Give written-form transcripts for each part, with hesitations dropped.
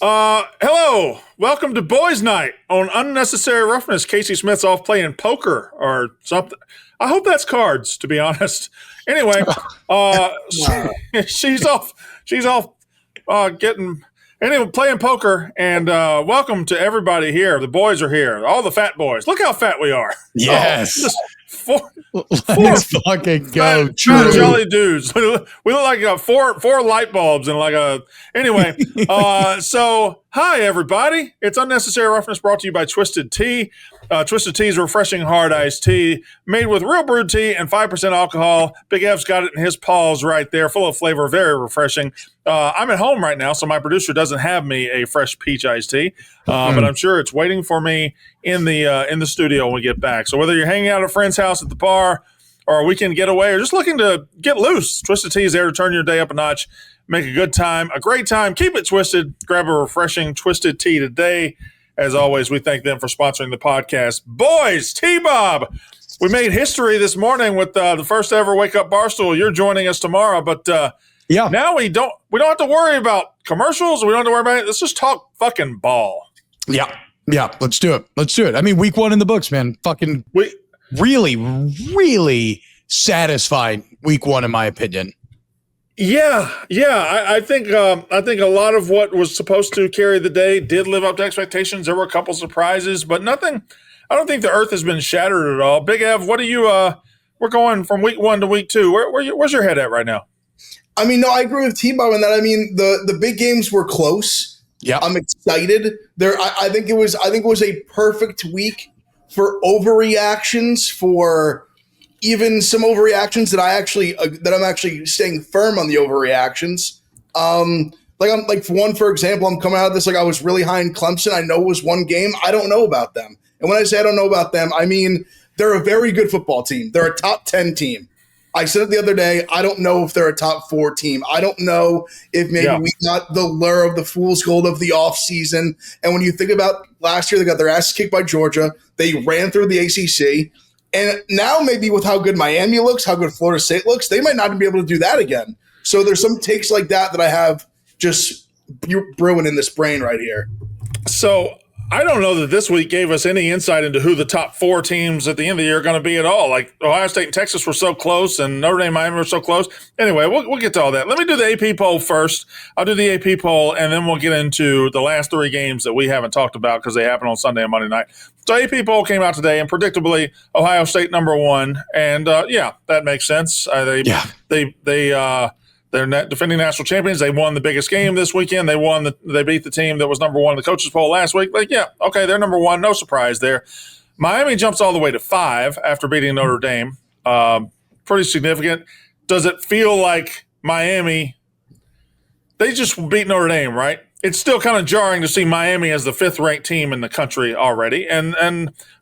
Hello. Welcome to Boys Night on Unnecessary Roughness. Kayce Smith's off playing poker or something. I hope that's cards, to be honest. Anyway, she's off playing poker. And welcome to everybody here. The boys are here. All the fat boys. Look how fat we are. Yes. Four fucking go. fat jelly dudes. We look like four light bulbs and anyway. So hi everybody. It's Unnecessary Roughness brought to you by Twisted Tea. Twisted Tea's refreshing hard iced tea made with real brewed tea and 5% alcohol. Big Ev's got it in his paws right there, full of flavor, very refreshing. I'm at home right now, so my producer doesn't have me a fresh peach iced tea, but I'm sure it's waiting for me in the studio when we get back. So whether you're hanging out at a friend's house at the bar or a weekend getaway or just looking to get loose, Twisted Tea is there to turn your day up a notch, make a good time, a great time. Keep it twisted. Grab a refreshing Twisted Tea today. As always, we thank them for sponsoring the podcast. Boys, T-Bob, we made history this morning with the first ever Wake Up Barstool. You're joining us tomorrow, but now we don't have to worry about commercials. We don't have to worry about it. Let's just talk fucking ball. Yeah, let's do it. I mean, week one in the books, man. Fucking really satisfied week one, in my opinion. Yeah. I think a lot of what was supposed to carry the day did live up to expectations. There were a couple surprises, but nothing. I don't think the earth has been shattered at all. Big Ev, what are you? We're going from week one to week two. Where's your head at right now? I mean, no, I agree with T-Bob in that. I mean, the big games were close. Yeah, I'm excited. I think it was a perfect week for overreactions, for even some overreactions that I'm actually staying firm on the overreactions. For example, I'm coming out of this I was really high in Clemson. I know it was one game. I don't know about them. And when I say I don't know about them, I mean they're a very good football team. They're a top 10 team. I said it the other day. I don't know if they're a top 4 team. I don't know if maybe we got the lure of the fool's gold of the offseason. And when you think about last year, they got their asses kicked by Georgia. They ran through the ACC. And now maybe with how good Miami looks, how good Florida State looks, they might not be able to do that again. So there's some takes like that I have just brewing in this brain right here. So I don't know that this week gave us any insight into who the top 4 teams at the end of the year are going to be at all. Like Ohio State and Texas were so close and Notre Dame and Miami were so close. Anyway, we'll get to all that. Let me do the AP poll first. I'll do the AP poll, and then we'll get into the last 3 games that we haven't talked about because they happened on Sunday and Monday night. So AP poll came out today, and predictably, Ohio State number 1. And, that makes sense. They're defending national champions. They won the biggest game this weekend. They beat the team that was number 1 in the coaches poll last week. They're number 1. No surprise there. Miami jumps all the way to 5 after beating Notre Dame. Pretty significant. Does it feel like Miami? They just beat Notre Dame, right? It's still kind of jarring to see Miami as the 5th ranked team in the country already. And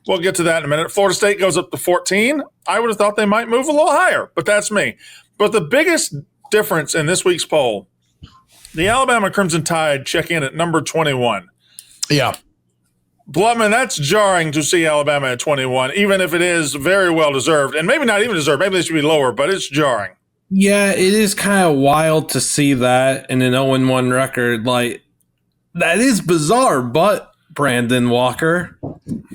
we'll get to that in a minute. Florida State goes up to 14. I would have thought they might move a little higher, but that's me. But the biggest difference in this week's poll, the Alabama Crimson Tide check in at number 21. Yeah. Blutman, that's jarring to see Alabama at 21, even if it is very well deserved. And maybe not even deserved. Maybe they should be lower, but it's jarring. Yeah, it is kind of wild to see that in an 0-1 record. That is bizarre, but Brandon Walker,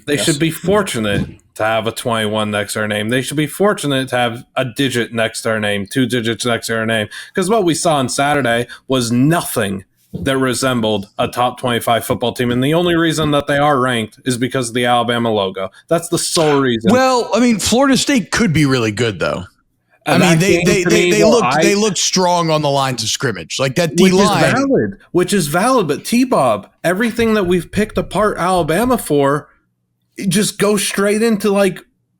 they should be fortunate to have a 21 next to their name. They should be fortunate to have a digit next to their name, 2 digits next to their name. Because what we saw on Saturday was nothing that resembled a top 25 football team. And the only reason that they are ranked is because of the Alabama logo. That's the sole reason. Well, I mean, Florida State could be really good, though. They look strong on the lines of scrimmage. Like that D-line. Which is valid. But T-Bob, everything that we've picked apart Alabama for, just go straight into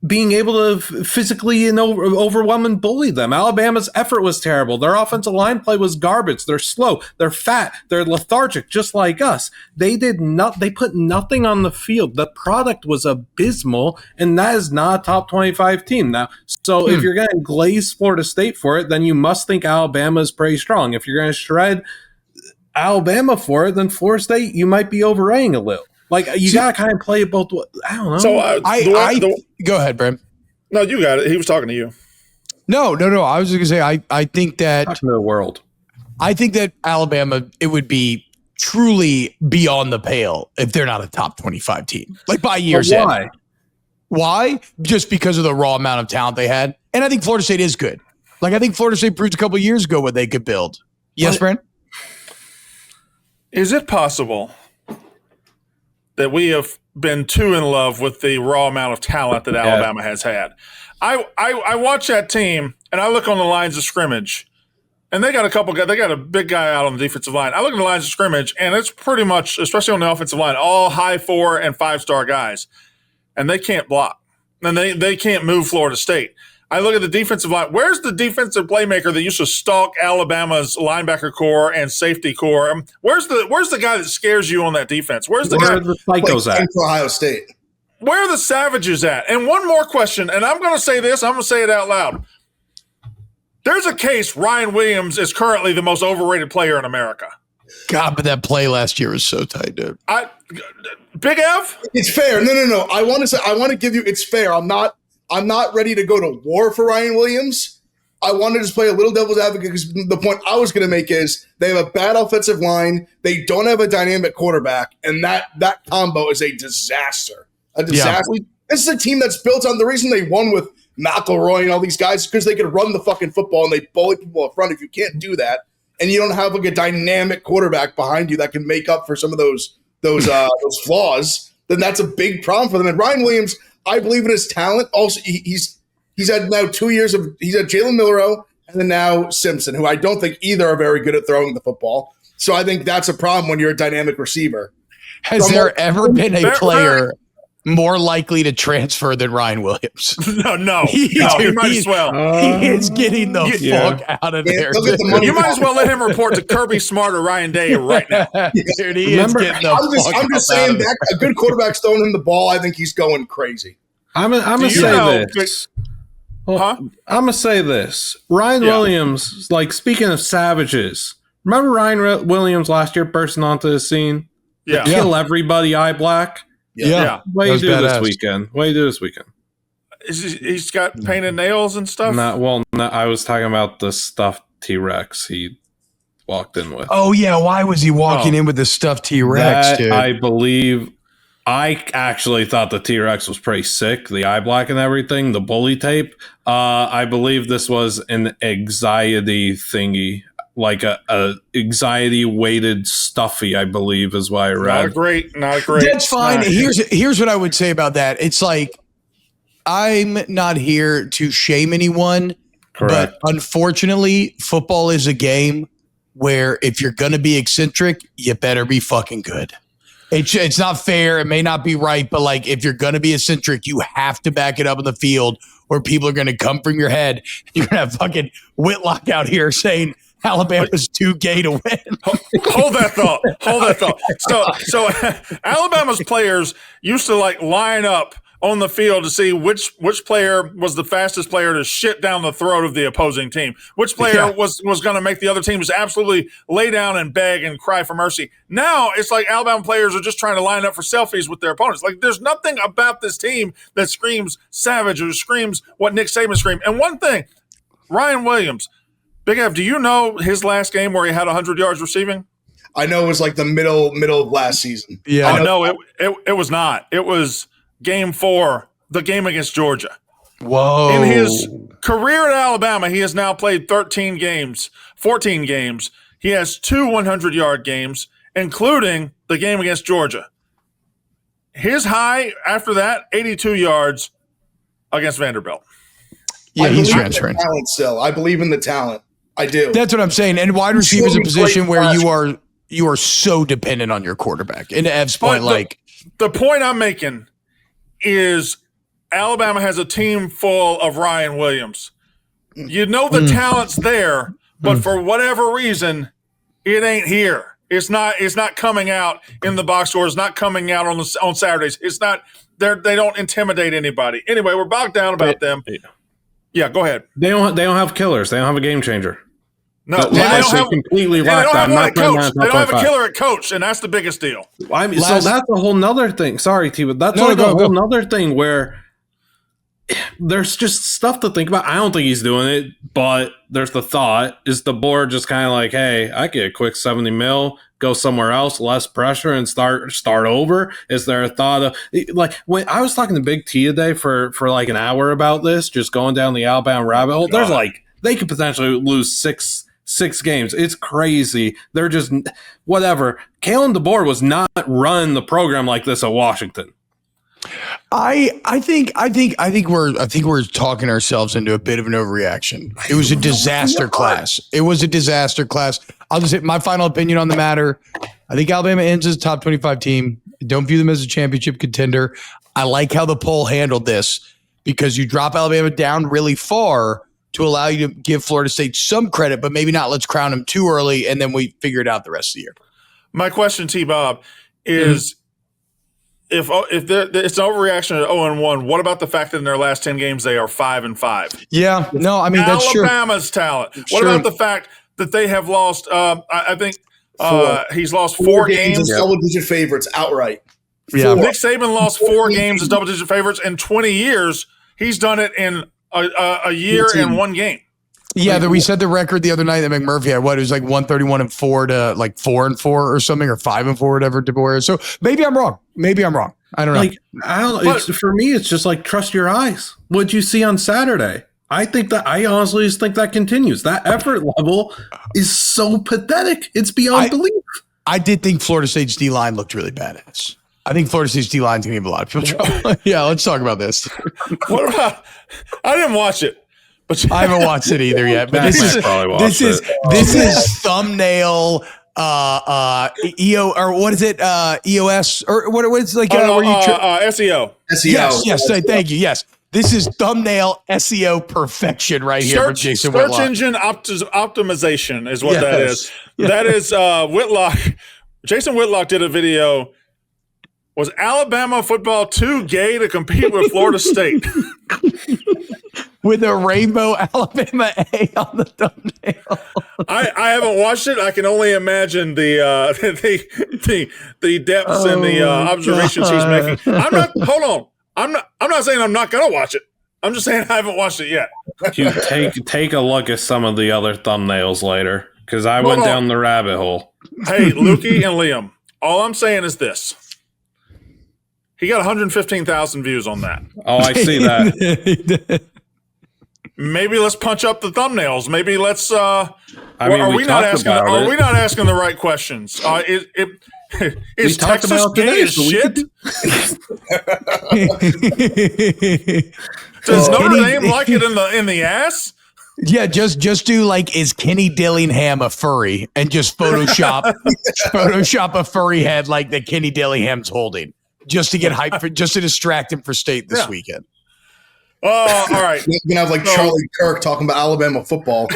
being able to physically overwhelm and bully them. Alabama's effort was terrible. Their offensive line play was garbage. They're slow. They're fat. They're lethargic, just like us. They put nothing on the field. The product was abysmal, and that is not a top 25 team now. So if you're going to glaze Florida State for it, then you must think Alabama is pretty strong. If you're going to shred Alabama for it, then Florida State, you might be overrating a little. You got to kind of play it both ways. I don't know. So go ahead, Bram. No, you got it. He was talking to you. No. I was going to say, I think that talking to the world. I think that Alabama, it would be truly beyond the pale if they're not a top 25 team. Like by year's end. Why? Why? Just because of the raw amount of talent they had. And I think Florida State is good. Like I think Florida State proved a couple of years ago what they could build. Yes, Brent? Is it possible that we have been too in love with the raw amount of talent that Alabama has had? I watch that team and I look on the lines of scrimmage, and they got a couple guys. They got a big guy out on the defensive line. I look at the lines of scrimmage, and it's pretty much, especially on the offensive line, all high 4 and 5-star guys, and they can't block, and they can't move Florida State. I look at the defensive line. Where's the defensive playmaker that used to stalk Alabama's linebacker core and safety core? Where's the guy that scares you on that defense? Where's the guy? Where are the psychos at? Ohio State. Where are the savages at? And one more question, and I'm going to say this. I'm going to say it out loud. There's a case Ryan Williams is currently the most overrated player in America. God, but that play last year was so tight, dude. Big F? It's fair. No. I want to give you. It's fair. I'm not ready to go to war for Ryan Williams. I want to just play a little devil's advocate because the point I was going to make is they have a bad offensive line. They don't have a dynamic quarterback, and that combo is a disaster. A disaster. Yeah. This is a team that's built on the reason they won with McElroy and all these guys because they could run the fucking football and they bully people up front. If you can't do that and you don't have like a dynamic quarterback behind you that can make up for some of those flaws, then that's a big problem for them. And Ryan Williams, I believe in his talent. Also, he's had now 2 years of he's had Jalen Milroe and then now Simpson, who I don't think either are very good at throwing the football. So I think that's a problem when you're a dynamic receiver. Has there ever been a player more likely to transfer than Ryan Williams? No, he might as well. He is getting the fuck out of there. You might as well let him report to Kirby Smart or Ryan Day right now. Dude, he is getting the I'm just saying that a good quarterback's throwing him the ball. I think he's going crazy. I'm gonna say this. I'm gonna say this. Ryan Williams, like speaking of savages, remember Ryan Williams last year bursting onto the scene? Yeah. Kill everybody eye black. Yeah. What do you do this weekend? He's got painted nails and stuff? I was talking about the stuffed T-Rex he walked in with. Oh, yeah. Why was he walking in with the stuffed T-Rex, dude? I actually thought the T-Rex was pretty sick. The eye black and everything, the bully tape. I believe this was an anxiety thingy. Like a anxiety weighted stuffy, I believe is what I read. Not great. That's fine. Here's what I would say about that. It's like, I'm not here to shame anyone, correct, but unfortunately, football is a game where if you're going to be eccentric, you better be fucking good. It's not fair. It may not be right, but like if you're going to be eccentric, you have to back it up in the field where people are going to come from your head. You're going to have fucking Whitlock out here saying Alabama's too gay to win. Hold that thought. So Alabama's players used to like line up on the field to see which player was the fastest player to shit down the throat of the opposing team. Which player was going to make the other team just absolutely lay down and beg and cry for mercy. Now it's like Alabama players are just trying to line up for selfies with their opponents. Like there's nothing about this team that screams savage or screams what Nick Saban screamed. And one thing, Ryan Williams, Big F, do you know his last game where he had 100 yards receiving? I know it was like the middle of last season. Yeah. Oh, no, it was not. It was Game 4, the game against Georgia. Whoa. In his career at Alabama, he has now played 14 games. He has 2 100-yard games, including the game against Georgia. His high after that, 82 yards against Vanderbilt. Yeah, he's transferring. Talent still. I believe in the talent. I do. That's what I'm saying. And wide receiver is a position where you are so dependent on your quarterback. And to Ev's point, the point I'm making is Alabama has a team full of Ryan Williams. You know the talent's there, but for whatever reason, it ain't here. It's not coming out in the box score. It's not coming out on Saturdays. It's not. They don't intimidate anybody. Anyway, we're bogged down about them. Yeah, go ahead. They don't have killers. They don't have a game changer. No, they don't have completely locked down. They don't have a killer at coach, and that's the biggest deal. I mean, so that's a whole nother thing. Sorry, T, but that's a whole nother thing where there's just stuff to think about. I don't think he's doing it, but there's the thought. Is the board just kind of like, hey, I get a quick $70 million, go somewhere else, less pressure, and start over? Is there a thought of like when I was talking to Big T today for like an hour about this, just going down the Alabama rabbit hole? There's like they could potentially lose six games. It's crazy. They're just whatever. Kalen DeBoer was not run the program like this at Washington. I think we're talking ourselves into a bit of an overreaction. It was a disaster class. I'll just say my final opinion on the matter. I think Alabama ends as a top 25 team. Don't view them as a championship contender. I like how the poll handled this because you drop Alabama down really far to allow you to give Florida State some credit, but maybe not let's crown them too early and then we figure it out the rest of the year. My question, T-Bob, is if it's an overreaction at 0-1, what about the fact that in their last 10 games they are 5-5? Yeah, no, I mean, that's true. Alabama's talent. What about the fact that they have lost, I think he's lost four games as double-digit favorites outright. Yeah. Nick Saban lost 4 games as double-digit favorites in 20 years. He's done it in a year and 1 game. Yeah, we said the record the other night that McMurphy had. It was like 131-4 to like 4-4 or something, or 5-4, whatever DeBoer is. So maybe I'm wrong. I don't know. Like for me, it's just like trust your eyes. What'd you see on Saturday? I honestly just think that continues. That effort level is so pathetic. It's beyond belief. I did think Florida State's D-line looked really badass. I think Florida State's D-line's going to give a lot of people trouble. Yeah, let's talk about this. What about? I didn't watch it. But I haven't watched it either yet. But this is thumbnail EO or what is it? EOS or what is like SEO. SEO. Yes. Thank you. Yes. This is thumbnail SEO perfection right here from Jason Whitlock. Search engine optimization is what that is. Yes. That is Whitlock. Jason Whitlock did a video. Was Alabama football too gay to compete with Florida State? With a rainbow Alabama A on the thumbnail. I haven't watched it. I can only imagine the depths and the observations he's making. Hold on. I'm not saying I'm not gonna watch it. I'm just saying I haven't watched it yet. You take a look at some of the other thumbnails later, because I went down the rabbit hole. Hey, Lukey and Liam, all I'm saying is this. He got 115,000 views on that. Oh, I see that. Maybe let's punch up the thumbnails. Maybe let's. Are we not asking the right questions? Is Texas gay as shit? Does Notre Dame like it in the ass? Yeah, just do like, is Kenny Dillingham a furry, and just Photoshop a furry head like that Kenny Dillingham's holding, just to get hyped just to distract him for state this weekend. All right. You're going to have like Charlie Kirk talking about Alabama football.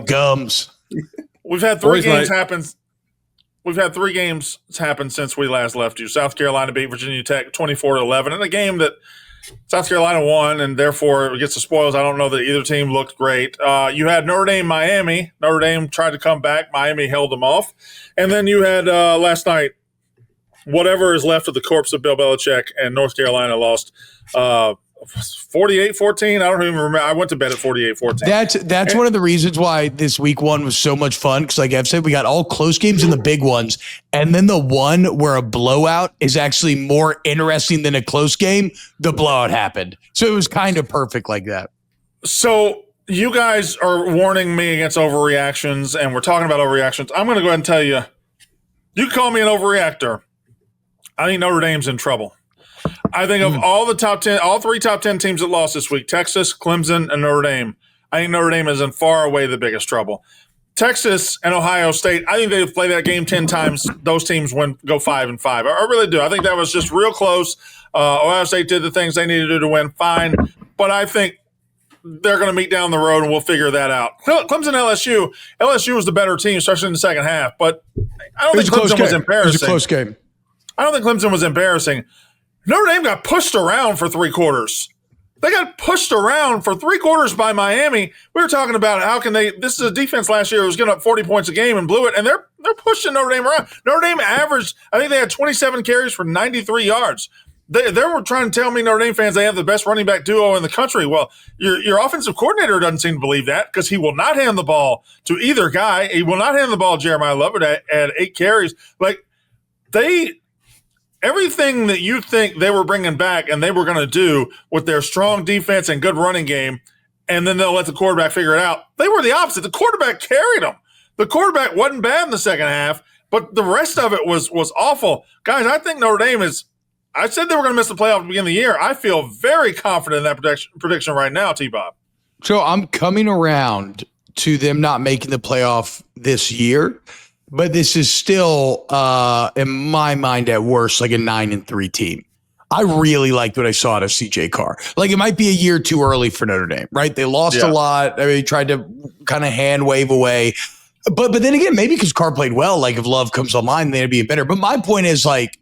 Gums. We've had 3 games happen. We've had 3 games happen since we last left you. South Carolina beat Virginia Tech 24-11 in a game that South Carolina won, and therefore it gets the spoils. I don't know that either team looked great. You had Notre Dame, Miami. Notre Dame tried to come back. Miami held them off. And then you had last night, whatever is left of the corpse of Bill Belichick, and North Carolina lost 48-14. I don't even remember. I went to bed at 48-14. That's one of the reasons why this week 1 was so much fun, because like I've said, we got all close games and the big ones, and then the one where a blowout is actually more interesting than a close game, the blowout happened. So it was kind of perfect like that. So you guys are warning me against overreactions, and we're talking about overreactions. I'm going to go ahead and tell you, you call me an overreactor. I think Notre Dame's in trouble. I think of all 3 top 10 teams that lost this week, Texas, Clemson, and Notre Dame, I think Notre Dame is in far away the biggest trouble. Texas and Ohio State, I think they play that game 10 times. Those teams go 5-5. I really do. I think that was just real close. Ohio State did the things they needed to do to win, fine. But I think they're going to meet down the road, and we'll figure that out. Clemson, LSU was the better team, especially in the second half. But I don't think Clemson was embarrassing. It was a close game. I don't think Clemson was embarrassing. Notre Dame got pushed around for 3 quarters. They got pushed around for 3 quarters by Miami. We were talking about how can they – this is a defense last year that was giving up 40 points a game and blew it, and they're pushing Notre Dame around. Notre Dame averaged – I think they had 27 carries for 93 yards. They were trying to tell me, Notre Dame fans, they have the best running back duo in the country. Well, your offensive coordinator doesn't seem to believe that because he will not hand the ball to either guy. He will not hand the ball to Jeremiah Lovett at 8 carries. Like, everything that you think they were bringing back and they were going to do with their strong defense and good running game, and then they'll let the quarterback figure it out. They were the opposite. The quarterback carried them. The quarterback wasn't bad in the second half, but the rest of it was awful. Guys, I think Notre Dame is – I said they were going to miss the playoff at the beginning of the year. I feel very confident in that prediction right now, T-Bob. So I'm coming around to them not making the playoff this year, but this is still, in my mind, at worst, like a 9-3 team. I really liked what I saw out of CJ Carr. Like, it might be a year too early for Notre Dame, right? They lost a lot. I mean, they tried to kind of hand wave away. But then again, maybe because Carr played well, like if Love comes online, they'd be better. But my point is, like,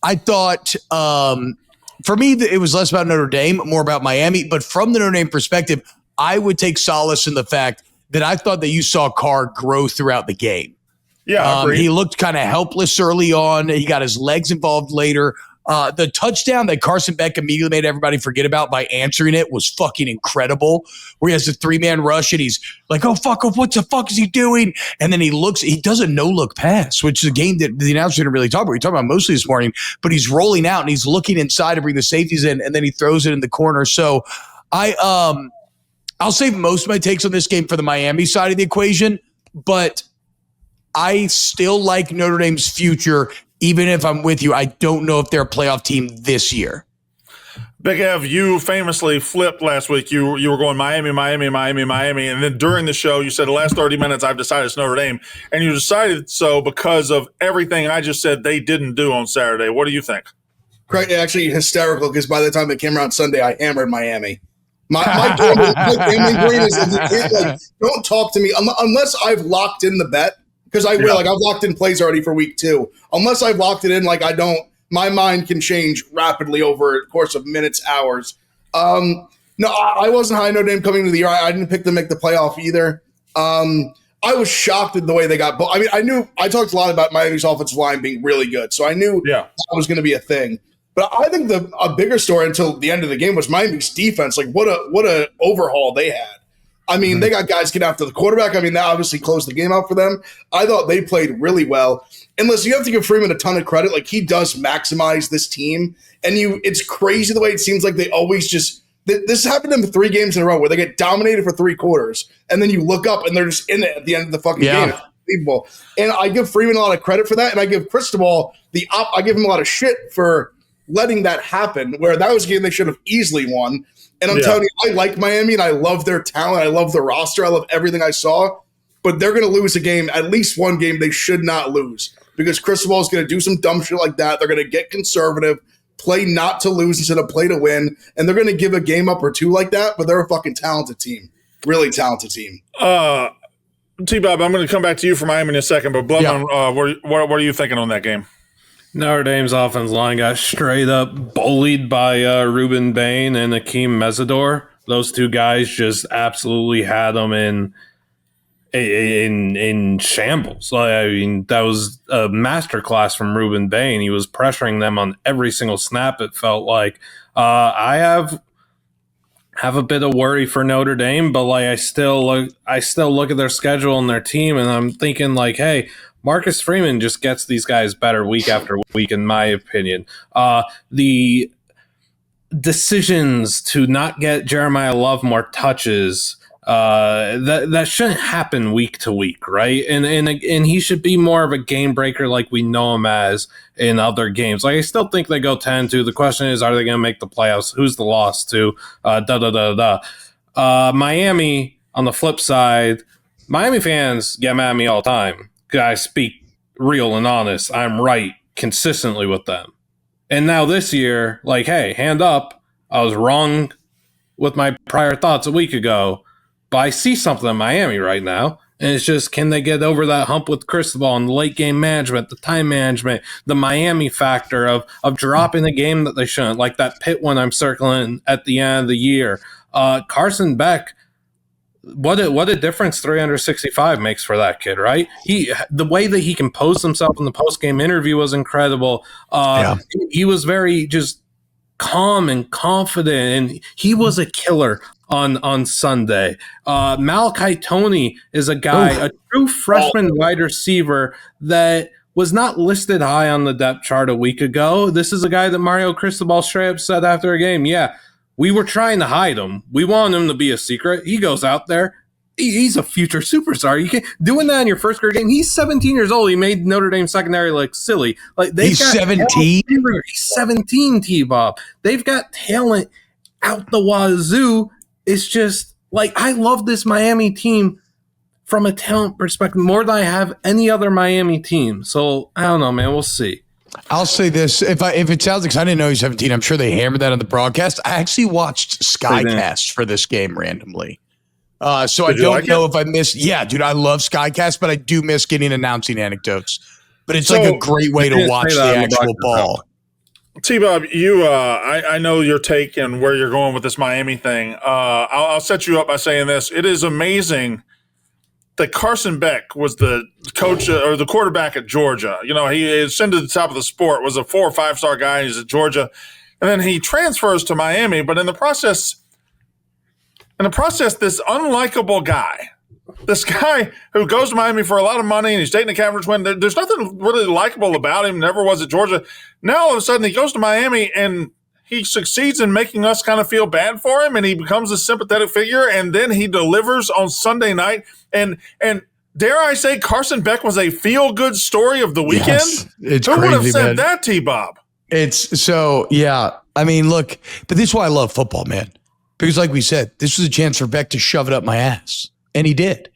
I thought for me, it was less about Notre Dame, more about Miami. But from the Notre Dame perspective, I would take solace in the fact that I thought that you saw Carr grow throughout the game. Yeah, he looked kind of helpless early on. He got his legs involved later. The touchdown that Carson Beck immediately made everybody forget about by answering it was fucking incredible. Where he has a 3-man rush and he's like, oh, fuck, what the fuck is he doing? And then he does a no-look pass, which is a game that the announcer didn't really talk about. We talked about mostly this morning, but he's rolling out and he's looking inside to bring the safeties in, and then he throws it in the corner. So I'll save most of my takes on this game for the Miami side of the equation, but I still like Notre Dame's future. Even if I'm with you, I don't know if they're a playoff team this year. Big Ev, you famously flipped last week. You were going Miami, and then during the show, you said the last 30 minutes, I've decided it's Notre Dame. And you decided so because of everything I just said they didn't do on Saturday. What do you think? Correct. Actually, hysterical because by the time it came around Sunday, I hammered Miami. My gambling brain is don't talk to me unless I've locked in the bet. Because I will, like I've locked in plays already for week 2. Unless I've locked it in, like I don't, my mind can change rapidly over the course of minutes, hours. No, I wasn't high Notre Dame coming into the year. I didn't pick them to make the playoff either. I was shocked at the way they got. I mean, I talked a lot about Miami's offensive line being really good, so I knew that was going to be a thing. But I think a bigger story until the end of the game was Miami's defense. Like what a overhaul they had. I mean, they got guys getting after the quarterback. I mean, that obviously closed the game out for them. I thought they played really well. And listen, you have to give Freeman a ton of credit. Like, he does maximize this team. And it's crazy the way it seems like they always just – this happened to them 3 games in a row where they get dominated for 3 quarters. And then you look up and they're just in it at the end of the fucking game. It's unbelievable. And I give Freeman a lot of credit for that. And I give Cristobal I give him a lot of shit for letting that happen, where that was a game they should have easily won. And I'm telling you, I like Miami, and I love their talent. I love the roster. I love everything I saw. But they're going to lose a game, at least one game they should not lose, because Cristobal is going to do some dumb shit like that. They're going to get conservative, play not to lose instead of play to win, and they're going to give a game up or 2 like that, but they're a fucking talented team. Really talented team. T-Bob, I'm going to come back to you for Miami in a second, but Blevin, what are you thinking on that game? Notre Dame's offensive line got straight up bullied by Ruben Bain and Akeem Mesidor. Those 2 guys just absolutely had them in shambles. I mean, that was a masterclass from Ruben Bain. He was pressuring them on every single snap. It felt like I have a bit of worry for Notre Dame, but like I still look at their schedule and their team, and I'm thinking like, hey, Marcus Freeman just gets these guys better week after week, in my opinion. The decisions to not get Jeremiah Love more touches, that shouldn't happen week to week, right? And he should be more of a game breaker like we know him as in other games. Like, I still think they go 10-2. The question is, are they going to make the playoffs? Who's the loss to? Miami, on the flip side, Miami fans get mad at me all the time. I speak real and honest. I'm right consistently with them. And now this year, like, hey, hand up. I was wrong with my prior thoughts a week ago, but I see something in Miami right now. And it's just, can they get over that hump with Cristobal and the late game management, the time management, the Miami factor of dropping the game that they shouldn't, like that Pitt one I'm circling at the end of the year. Carson Beck, what a difference 365 makes for that kid, right? The way that he composed himself in the post-game interview was incredible. He was very just calm and confident, and he was a killer on Sunday. Malachi Toney is a guy, a true freshman wide receiver that was not listed high on the depth chart a week ago. This is a guy that Mario Cristobal straight up said after a game, yeah, we were trying to hide him. We wanted him to be a secret. He goes out there. He's a future superstar. You can't doing that in your first career game. He's 17 years old. He made Notre Dame secondary look silly. Like he's 17. He's 17. T-Bob. They've got talent out the wazoo. It's just like I love this Miami team from a talent perspective more than I have any other Miami team. So I don't know, man. We'll see. I'll say this: if it sounds like I didn't know he's 17, I'm sure they hammered that on the broadcast. I actually watched Skycast for this game randomly. So I don't know if I missed. Yeah, dude, I love Skycast, but I do miss getting announcing anecdotes. But it's like a great way to watch the actual ball. T-Bob, you, I know your take and where you're going with this Miami thing. I'll set you up by saying this. It is amazing that Carson Beck was the coach or the quarterback at Georgia. You know, he ascended to the top of the sport, was a 4 or 5 star guy. He's at Georgia. And then he transfers to Miami. But in the process, this unlikable guy, this guy who goes to Miami for a lot of money and he's taking a conference win, there's nothing really likable about him, never was at Georgia. Now all of a sudden he goes to Miami and he succeeds in making us kind of feel bad for him and he becomes a sympathetic figure and then he delivers on Sunday night. And dare I say Carson Beck was a feel-good story of the weekend? Yes, it's Who crazy, would have said man. that, T-Bob? It's so, yeah. I mean, look, but this is why I love football, man. Because like we said, this was a chance for Beck to shove it up my ass. And he did.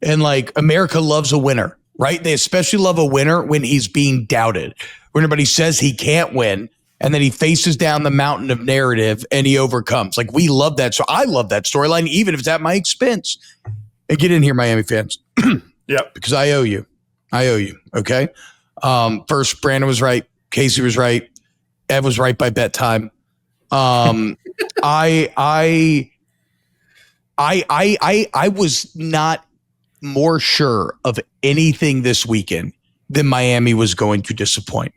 And like America loves a winner, right? They especially love a winner when he's being doubted. When everybody says he can't win and then he faces down the mountain of narrative and he overcomes. Like we love that. So I love that storyline, even if it's at my expense. And get in here, Miami fans. Yep. Because I owe you. Okay. First, Brandon was right. Kayce was right. Ev was right by bet time. I was not more sure of anything this weekend than Miami was going to disappoint.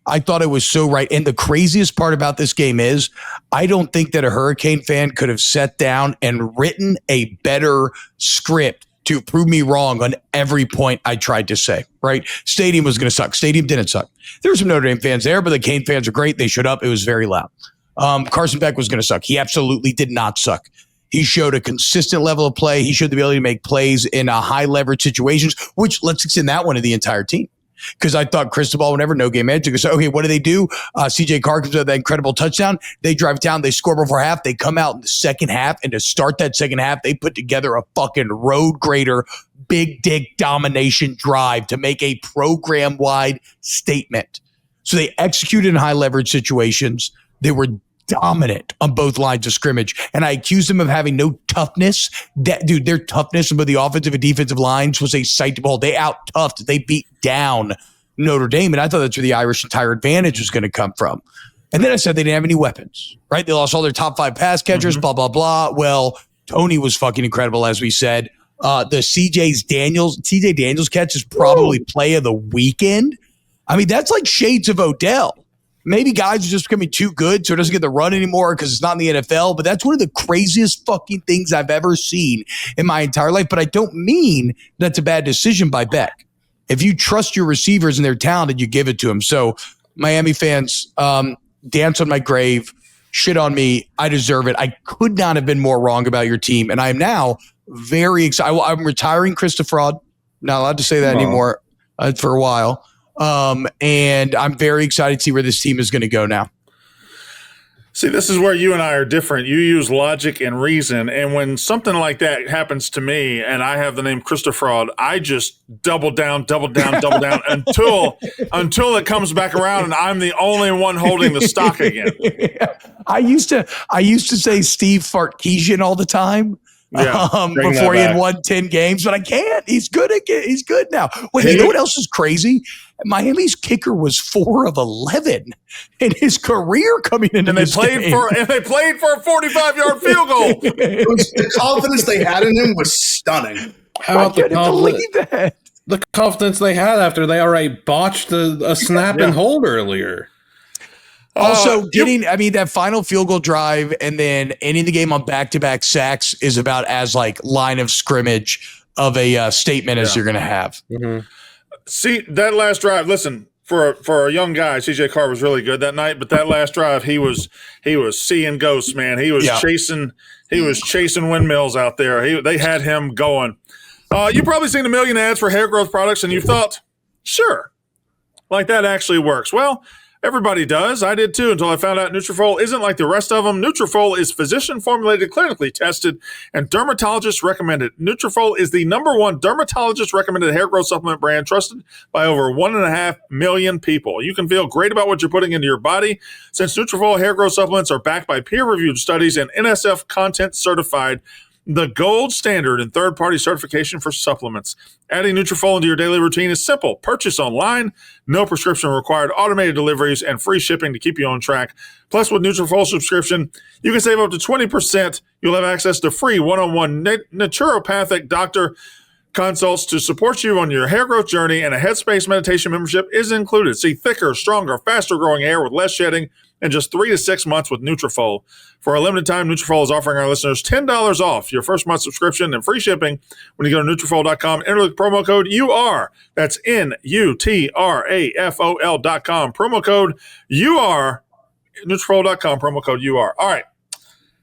I thought it was so right. And the craziest part about this game is I don't think that a Hurricane fan could have sat down and written a better script to prove me wrong on every point I tried to say, right? Stadium was going to suck. Stadium didn't suck. There were some Notre Dame fans there, but the Cane fans are great. They showed up. It was very loud. Carson Beck was going to suck. He absolutely did not suck. He showed a consistent level of play. He showed the ability to make plays in high leverage situations, which let's extend that one to the entire team. Because I thought Cristobal, whenever no game edge, so okay, what do? CJ Carr comes with that incredible touchdown. They drive down, they score before half. They come out in the second half, and to start that second half, they put together a fucking road grader, big dick domination drive to make a program-wide statement. So they executed in high leverage situations. They were dominant on both lines of scrimmage. And I accused them of having no toughness. Dude, their toughness on both the offensive and defensive lines was a sight to behold. They out-toughed. They beat down Notre Dame. And I thought that's where the Irish entire advantage was going to come from. And then I said they didn't have any weapons, right? They lost all their top 5 pass catchers, blah, blah, blah. Well, Toney was fucking incredible, as we said. The CJ Daniels catch is probably play of the weekend. I mean, that's like shades of Odell. Maybe guys are just becoming too good, so it doesn't get the run anymore because it's not in the NFL. But that's one of the craziest fucking things I've ever seen in my entire life. But I don't mean that's a bad decision by Beck. If you trust your receivers and they're talented, you give it to them. So Miami fans, dance on my grave, shit on me. I deserve it. I could not have been more wrong about your team. And I am now very excited. I'm retiring Christopher. Not allowed to say that anymore for a while. And I'm very excited to see where this team is going to go now. See, this is where you and I are different. You use logic and reason. And when something like that happens to me and I have the name Christopher, I just double down until it comes back around and I'm the only one holding the stock again. I used to say Steve Fartkesian all the time. Yeah, before he had won 10 games, but I can't. He's good again. He's good now. Wait, you know what else is crazy? Miami's kicker was 4 of 11 in his career coming into this game. They played for a 45-yard field goal. The confidence they had in him was stunning. How about the confidence they had after they already botched a snap and hold earlier? Also, that final field goal drive and then ending the game on back-to-back sacks is about as like line of scrimmage of a statement as you're going to have. Mm-hmm. See, that last drive, listen, for a young guy, CJ Carr was really good that night, but that last drive, he was seeing ghosts, man. He was chasing windmills out there. They had him going. You've probably seen a million ads for hair growth products, and you thought, sure, like that actually works. Well, everybody does. I did too until I found out Nutrafol isn't like the rest of them. Nutrafol is physician-formulated, clinically tested, and dermatologist recommended. Nutrafol is the #1 dermatologist-recommended hair growth supplement brand trusted by over 1.5 million people. You can feel great about what you're putting into your body. Since Nutrafol hair growth supplements are backed by peer-reviewed studies and NSF content certified, the gold standard in third-party certification for supplements. Adding Nutrafol into your daily routine is simple. Purchase online, no prescription required, automated deliveries, and free shipping to keep you on track. Plus, with Nutrafol subscription, you can save up to 20%. You'll have access to free one-on-one naturopathic doctor consults to support you on your hair growth journey, and a Headspace meditation membership is included. See thicker, stronger, faster-growing hair with less shedding in just 3 to 6 months with Nutrafol. For a limited time, Nutrafol is offering our listeners $10 off your first month subscription and free shipping when you go to Nutrafol.com. Enter the promo code UR. That's NUTRAFOL.com. Promo code UR. Nutrafol.com. Promo code UR. All right.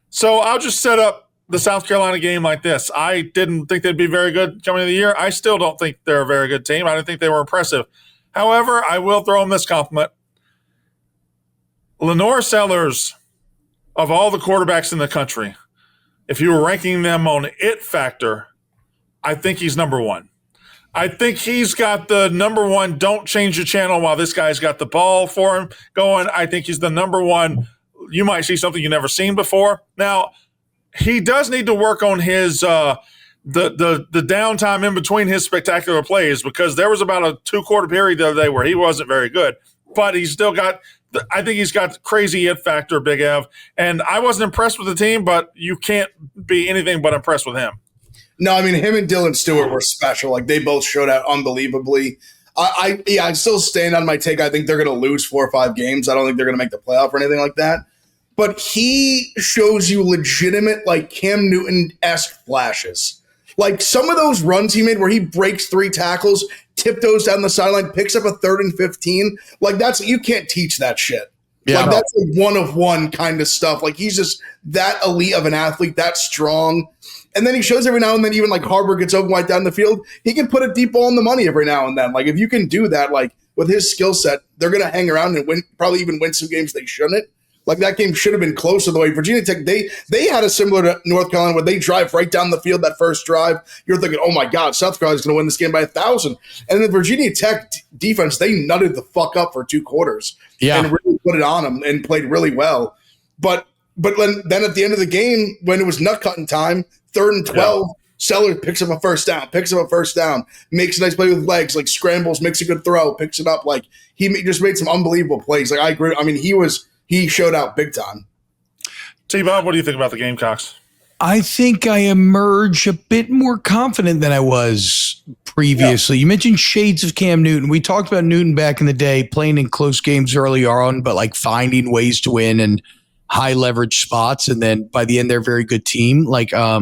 So I'll just set up the South Carolina game like this. I didn't think they'd be very good coming into the year. I still don't think they're a very good team. I didn't think they were impressive. However, I will throw them this compliment. Lenore Sellers, of all the quarterbacks in the country, if you were ranking them on it factor, I think he's #1. I think he's got the #1, don't change the channel while this guy's got the ball for him going. I think he's the #1. You might see something you've never seen before. Now, he does need to work on his the downtime in between his spectacular plays, because there was about a 2-quarter period the other day where he wasn't very good, but he's still got – I think he's got crazy it factor, Big Ev. And I wasn't impressed with the team, but you can't be anything but impressed with him. No, I mean, him and Dylan Stewart were special. Like, they both showed out unbelievably. I'm still staying on my take. I think they're going to lose 4 or 5 games. I don't think they're going to make the playoff or anything like that. But he shows you legitimate, like, Cam Newton-esque flashes. Like, some of those runs he made where he breaks 3 tackles, tiptoes down the sideline, picks up a 3rd and 15. Like, you can't teach that shit. Yeah, like, that's a one-of-one kind of stuff. Like, he's just that elite of an athlete, that strong. And then he shows every now and then, even like Harbor gets open wide down the field, he can put a deep ball in the money every now and then. Like, if you can do that, like, with his skill set, they're going to hang around and win, probably even win some games they shouldn't. Like, that game should have been closer the way Virginia Tech, they had a similar to North Carolina where they drive right down the field that first drive. You're thinking, oh my God, South Carolina's going to win this game by 1,000. And the Virginia Tech defense, they nutted the fuck up for 2 quarters and really put it on them and played really well. But then at the end of the game, when it was nut cutting time, 3rd and 12, Sellers picks up a first down, makes a nice play with legs, like scrambles, makes a good throw, picks it up. Like, he just made some unbelievable plays. Like, I agree. I mean, he showed out big time. T-Bob, what do you think about the Gamecocks? I think I emerge a bit more confident than I was previously. Yeah. You mentioned shades of Cam Newton. We talked about Newton back in the day, playing in close games early on, but like finding ways to win and high leverage spots. And then by the end, they're a very good team. Like, I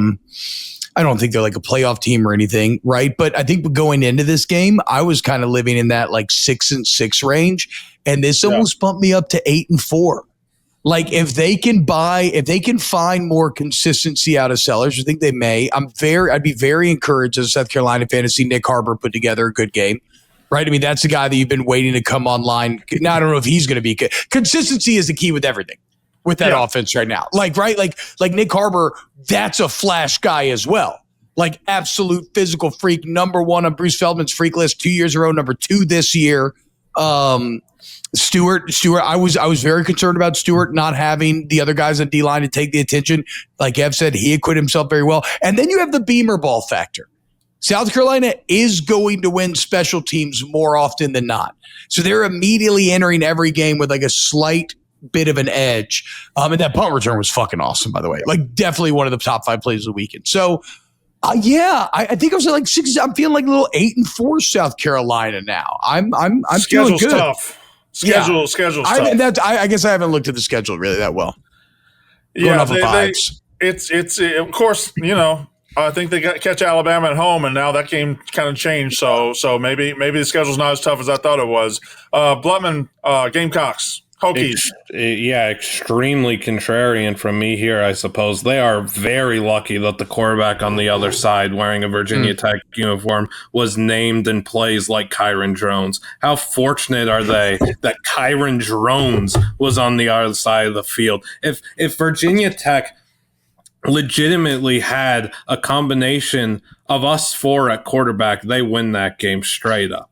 don't think they're like a playoff team or anything, right? But I think going into this game, I was kind of living in that like 6-6 range. And this almost bumped me up to 8-4. Like, if they can find more consistency out of Sellers, I think they may. I'd be very encouraged as a South Carolina fan to see Nick Harbor put together a good game, right? I mean, that's the guy that you've been waiting to come online. Now, I don't know if he's going to be good. Consistency is the key with everything with that offense right now. Like, right? Like Nick Harbor, that's a flash guy as well. Like, absolute physical freak, #1 on Bruce Feldman's freak list 2 years in a row, #2 this year. Stewart, I was very concerned about Stewart not having the other guys on D-line to take the attention. Like Ev said, he acquitted himself very well. And then you have the Beamer ball factor. South Carolina is going to win special teams more often than not. So they're immediately entering every game with like a slight bit of an edge. And that punt return was fucking awesome, by the way. Like, definitely one of the top 5 plays of the weekend. So, I think I was at like 6. I'm feeling like a little 8-4 South Carolina now. I'm feeling good. Tough. Schedule stuff. I guess I haven't looked at the schedule really that well. Yeah, it's of course, I think they catch Alabama at home, and now that game kind of changed. So maybe the schedule's not as tough as I thought it was. Blutman, Gamecocks, Hokies. Extremely contrarian from me here, I suppose. They are very lucky that the quarterback on the other side wearing a Virginia Tech uniform was named and plays like Kyron Drones. How fortunate are they that Kyron Drones was on the other side of the field? If Virginia Tech legitimately had a combination of us four at quarterback, they win that game straight up.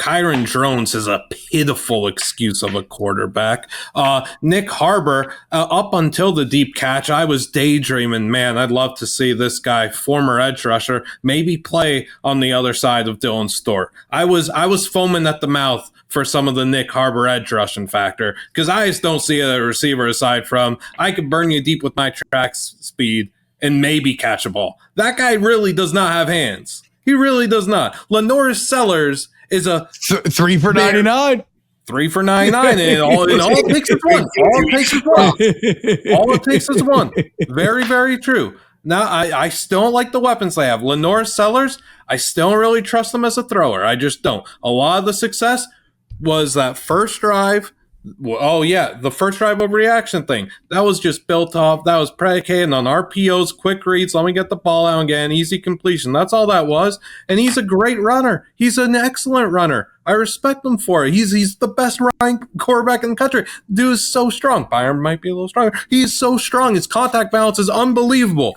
Kyron Drones is a pitiful excuse of a quarterback. Nick Harbor, up until the deep catch, I was daydreaming, man, I'd love to see this guy, former edge rusher, maybe play on the other side of Dylan Stewart. I was foaming at the mouth for some of the Nick Harbor edge rushing factor, because I just don't see a receiver aside from, I could burn you deep with my track speed and maybe catch a ball. That guy really does not have hands. He really does not. Lenoris Sellers is a 3 for 99. 3 for 99, and all it takes is one. All it takes is one. Very, very true. Now, I still don't like the weapons they have. Lenoris Sellers, I still don't really trust them as a thrower. I just don't. A lot of the success was that first drive. Oh, yeah, the first drive overreaction thing. That was just built off. That was predicated on RPOs, quick reads. Let me get the ball out and get an easy completion. That's all that was. And he's a great runner. He's an excellent runner. I respect him for it. He's the best running quarterback in the country. Dude is so strong. Byron might be a little stronger. He's so strong. His contact balance is unbelievable.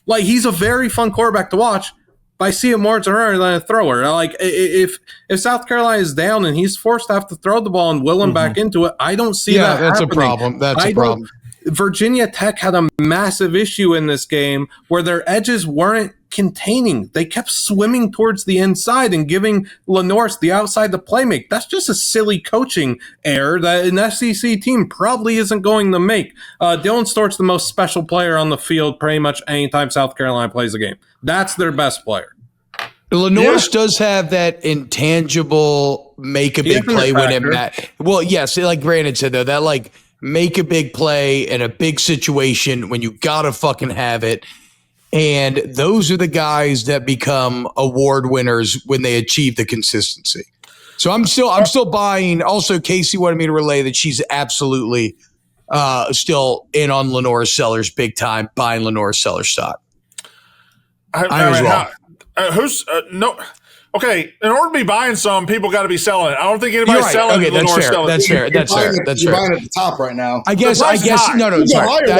Like, he's a very fun quarterback to watch. But I see him more as a runner than a thrower. Like, if South Carolina is down and he's forced to have to throw the ball and will him back into it, I don't see that that's happening. a problem. That's a problem. Virginia Tech had a massive issue in this game where their edges weren't containing. They kept swimming towards the inside and giving Lenoris the outside to play make. That's just a silly coaching error that an SEC team probably isn't going to make. Dylan Stewart's the most special player on the field pretty much anytime South Carolina plays a game. That's their best player. Lenoris does have that intangible make a big play when it matters. Well, yes, like Brandon said, though, that like make a big play in a big situation when you gotta fucking have it. And those are the guys that become award winners when they achieve the consistency. So I'm still buying. Also, Kayce wanted me to relay that she's absolutely still in on Lenoris Sellers big time, buying Lenoris Sellers stock. I mean, no? Okay, in order to be buying some, people got to be selling it. I don't think anybody's selling it. That's fair. That's fair. You're buying at the top right now. I guess. No, sorry.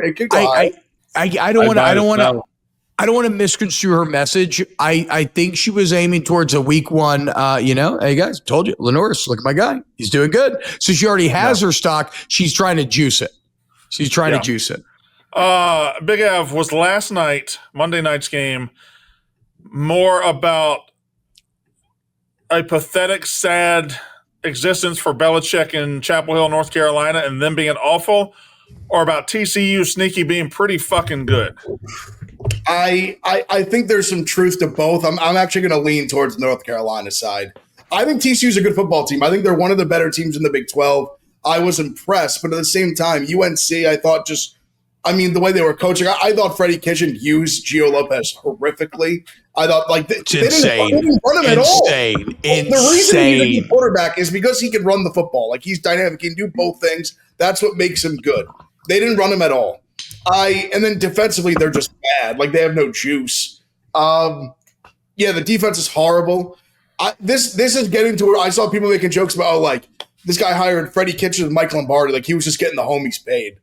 It could go higher. I don't want to misconstrue her message. I think she was aiming towards a week one. Hey guys, told you, Lenoris, look at my guy. He's doing good. So she already has her stock. She's trying to juice it. Big Ev, was last night, Monday night's game, more about a pathetic, sad existence for Belichick in Chapel Hill, North Carolina, and them being awful, or about TCU sneaky being pretty fucking good? I think there's some truth to both. I'm actually going to lean towards North Carolina side. I think TCU's a good football team. I think they're one of the better teams in the Big 12. I was impressed, but at the same time, UNC, I thought the way they were coaching, I thought Freddie Kitchen used Gio Lopez horrifically. I thought they didn't run him at all. The reason he's a good quarterback is because he can run the football. Like, he's dynamic. He can do both things. That's what makes him good. They didn't run him at all. And then defensively, they're just bad. Like, they have no juice. The defense is horrible. This is getting to where I saw people making jokes about, this guy hired Freddie Kitchen and Mike Lombardi. Like, he was just getting the homies paid.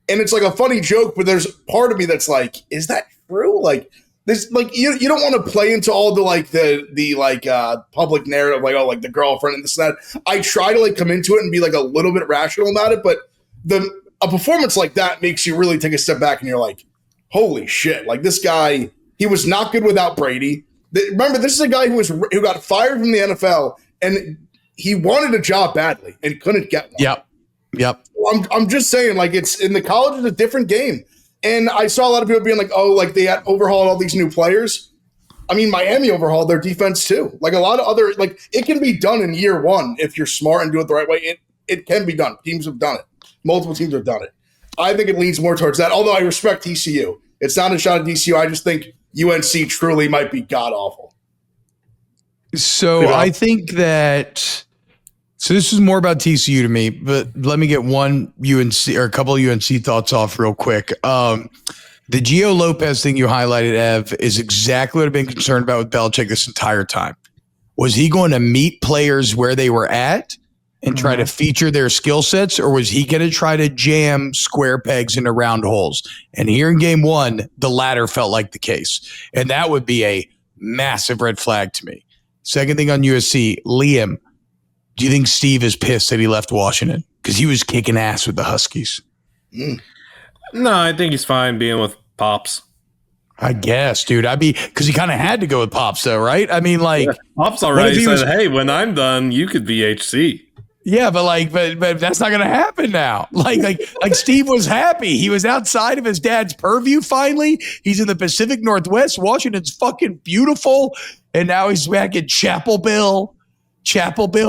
And it's like a funny joke, but there's part of me that's like, is that true? Like, this, you don't want to play into all the public narrative, the girlfriend and this and that. I try to come into it and be a little bit rational about it, but a performance like that makes you really take a step back and you're like, holy shit! Like, this guy, he was not good without Brady. Remember, this is a guy who got fired from the NFL and he wanted a job badly and couldn't get one. Yep. I'm just saying, it's in the college is a different game. And I saw a lot of people being like, they had overhauled all these new players. I mean, Miami overhauled their defense too. Like a lot of other, like it can be done in year one if you're smart and do it the right way. It can be done. Teams have done it. Multiple teams have done it. I think it leans more towards that. Although I respect TCU, it's not a shot at TCU. I just think UNC truly might be god awful. So I think that. So this is more about TCU to me, but let me get one UNC or a couple of UNC thoughts off real quick. The Gio Lopez thing you highlighted, Ev, is exactly what I've been concerned about with Belichick this entire time. Was he going to meet players where they were at and try to feature their skill sets, or was he going to try to jam square pegs into round holes? And here in game one, the latter felt like the case. And that would be a massive red flag to me. Second thing on USC, Liam, do you think Steve is pissed that he left Washington? Because he was kicking ass with the Huskies. No, I think he's fine being with Pops. I guess, dude. Because he kind of had to go with Pops, though, right? I mean, like, Pops already said, "Hey, when I'm done, you could be HC." Yeah, but that's not going to happen now. Like Steve was happy. He was outside of his dad's purview. Finally, he's in the Pacific Northwest. Washington's fucking beautiful, and now he's back at Chapel Bill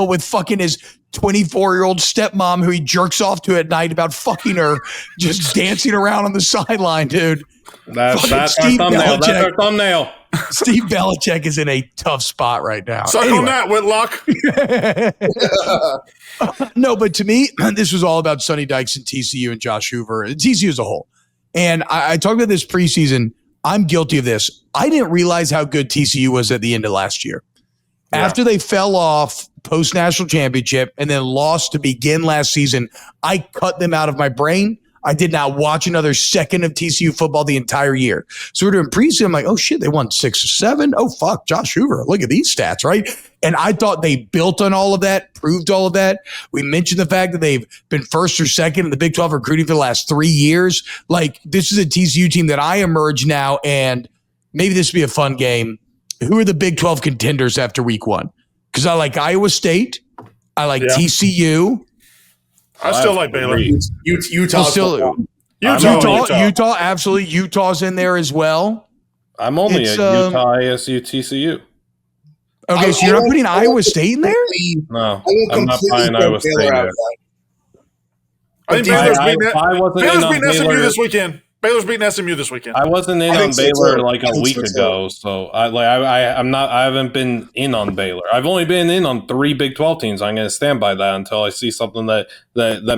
with fucking his 24-year-old stepmom who he jerks off to at night about fucking her, just dancing around on the sideline, dude. That's our thumbnail. That's our thumbnail. Steve Belichick is in a tough spot right now. Suck on that, Whitlock. No, but to me, this was all about Sonny Dykes and TCU and Josh Hoover, and TCU as a whole. And I talked about this preseason. I'm guilty of this. I didn't realize how good TCU was at the end of last year. Yeah. After they fell off post-national championship and then lost to begin last season, I cut them out of my brain. I did not watch another second of TCU football the entire year. So we're doing preseason. I'm like, oh, shit, they won 6 or 7. Oh, fuck, Josh Hoover. Look at these stats, right? And I thought they built on all of that, proved all of that. We mentioned the fact that they've been first or second in the Big 12 recruiting for the last 3 years. Like, this is a TCU team that I emerge now, and maybe this would be a fun game. Who are the Big 12 contenders after week 1? Because I like Iowa State. I like TCU. I still like Baylor. Utah, absolutely. Utah's in there as well. I'm only at Utah, ASU, TCU. Okay, so you're not putting Iowa State in there? No, I'm not buying Iowa State there. I think Baylor's beating SMU this weekend. Baylor's beating SMU this weekend. I wasn't in on Baylor like a week ago, so I haven't been in on Baylor. I've only been in on 3 Big 12 teams. I'm going to stand by that until I see something that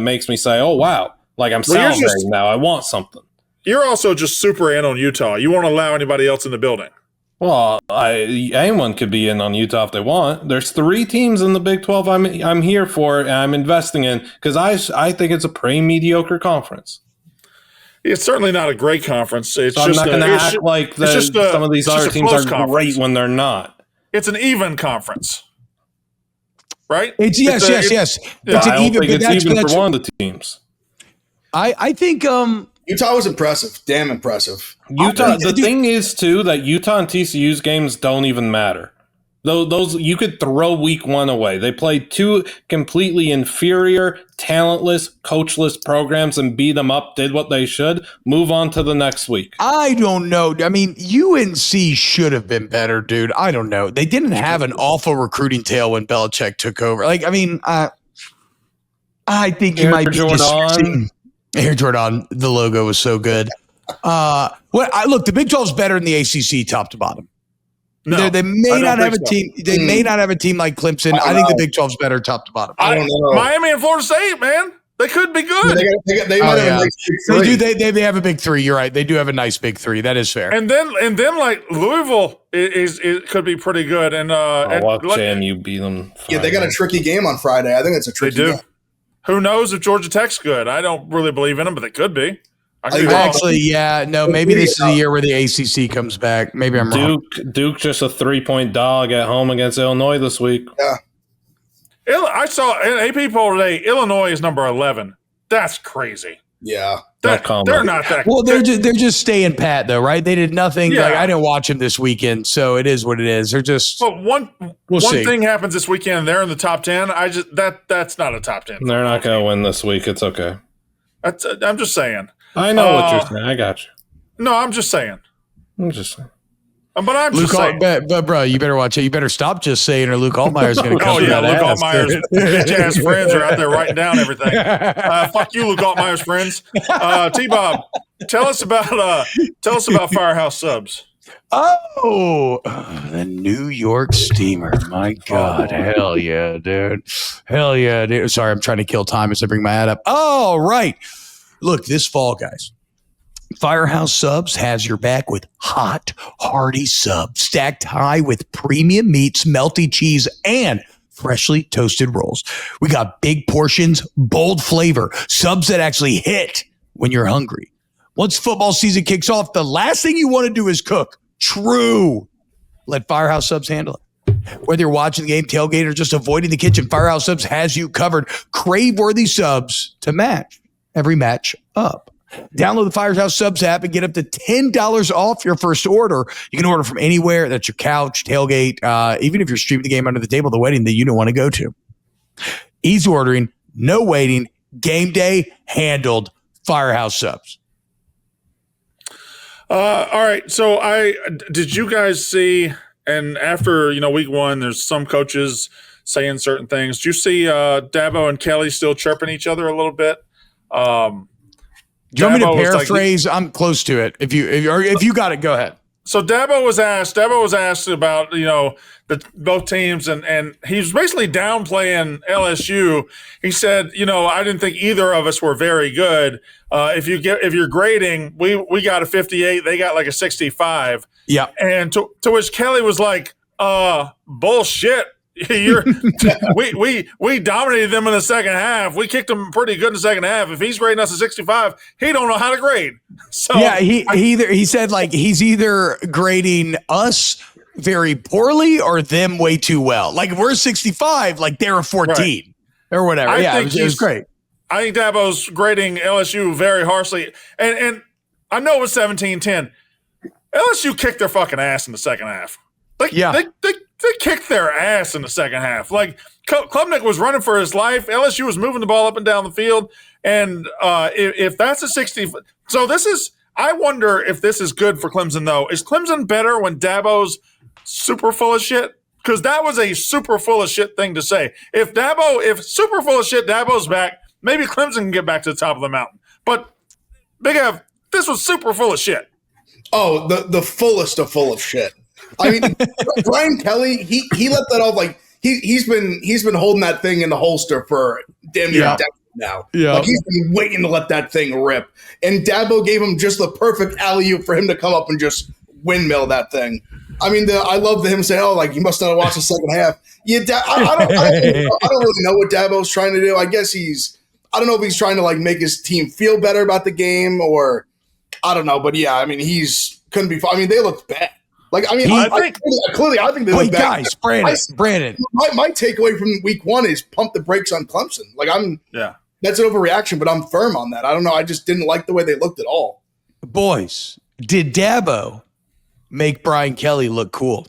makes me say, "Oh wow!" Like I'm salivating now. I want something. You're also just super in on Utah. You won't allow anybody else in the building. Well, anyone could be in on Utah if they want. There's 3 teams in the Big 12 I'm here for and I'm investing in because I think it's a pretty mediocre conference. It's certainly not a great conference. It's so just I'm not going to act like some of these other teams are great when they're not. It's an even conference, right? Yes. It's an even. It's even for one of the teams. I think Utah was impressive. Damn impressive. Utah. The thing is too that Utah and TCU's games don't even matter. Those you could throw week 1 away. They played 2 completely inferior, talentless, coachless programs and beat them up, did what they should. Move on to the next week. I don't know. I mean, UNC should have been better, dude. I don't know. They didn't have an awful recruiting tail when Belichick took over. Like, I mean, I think you might be disrespecting Air Jordan. The logo was so good. Look, the Big 12 is better than the ACC top to bottom. No, they may not have a team. They may not have a team like Clemson. I think the Big 12 is better top to bottom. I don't know. Miami and Florida State, man, they could be good. They might have a nice Big 3. They have a Big 3. You're right. They do have a nice Big 3. That is fair. And then like Louisville it could be pretty good. And watch JMU beat them. Yeah, they got a tricky game on Friday. I think it's a tricky game. Who knows if Georgia Tech's good? I don't really believe in them, but they could be. Actually, yeah, no. Maybe this is the year where the ACC comes back. Maybe I'm wrong. Duke just a 3-point dog at home against Illinois this week. Yeah, I saw an AP poll today. Illinois is number 11. That's crazy. Yeah, they're not that. Well, they're just staying pat though, right? They did nothing. Yeah. Like I didn't watch them this weekend, so it is what it is. They're just. But one thing happens this weekend, and they're in the top 10. That's not a top 10. They're not going to win this week. It's okay. I'm just saying. I know what you're saying. I got you. No, I'm just saying. But I'm Luke just saying. but bro, you better watch it. You better stop just saying, or Luke Altmaier's going to come. Oh yeah, Luke ass, Altmaier's bitch-ass friends are out there writing down everything. Fuck you, Luke Altmaier's friends. T-Bob, tell us about Firehouse Subs. Oh, the New York Steamer. My God. Hell yeah, dude. Hell yeah, dude. Sorry, I'm trying to kill time as I bring my ad up. Oh, right. Look, this fall, guys, Firehouse Subs has your back with hot, hearty subs stacked high with premium meats, melty cheese, and freshly toasted rolls. We got big portions, bold flavor, subs that actually hit when you're hungry. Once football season kicks off, the last thing you want to do is cook. True. Let Firehouse Subs handle it. Whether you're watching the game, tailgate, or just avoiding the kitchen, Firehouse Subs has you covered. Crave-worthy subs to match every match up. Download the Firehouse Subs app and get up to $10 off your first order. You can order from anywhere. That's your couch, tailgate, even if you're streaming the game under the table at the wedding that you don't want to go to. Easy ordering, no waiting, game day handled. Firehouse Subs. All right. So did you guys see, and after, week one, there's some coaches saying certain things. Did you see Dabo and Kelly still chirping each other a little bit? Do you want me to paraphrase? I'm close to it. If you got it, go ahead. So Dabo was asked about, both teams, and he's basically downplaying LSU. He said, I didn't think either of us were very good. If you're grading, we got a 58, they got like a 65. Yeah. And to which Kelly was like, bullshit. We dominated them in the second half. We kicked them pretty good in the second half. If he's grading us a 65, he don't know how to grade. So yeah, he said like he's either grading us very poorly or them way too well. Like if we're 65, like they're a 14 or whatever. It was great. I think Dabo's grading LSU very harshly, and I know it was 17-10. LSU kicked their fucking ass in the second half. They kicked their ass in the second half. Like Klubnik was running for his life. LSU was moving the ball up and down the field. And if that's a 60, so I wonder if this is good for Clemson though. Is Clemson better when Dabo's super full of shit? Because that was a super full of shit thing to say. If super full of shit, Dabo's back, maybe Clemson can get back to the top of the mountain. But Big Ev, this was super full of shit. Oh, the fullest of full of shit. I mean, Brian Kelly, he let that off like he's been holding that thing in the holster for damn near a decade now. Yeah. Like he's been waiting to let that thing rip. And Dabo gave him just the perfect alley-oop for him to come up and just windmill that thing. I mean, I love him saying, "Oh, like you must not have watched the second half." Yeah, I don't really know what Dabo's trying to do. I guess I don't know if he's trying to like make his team feel better about the game or I don't know. But yeah, I mean, couldn't be. I mean, they looked bad. Like, I mean, I think they look bad. Guys, Brandon. My takeaway from week one is pump the brakes on Clemson. Like, that's an overreaction, but I'm firm on that. I don't know. I just didn't like the way they looked at all. Boys, did Dabo make Brian Kelly look cool?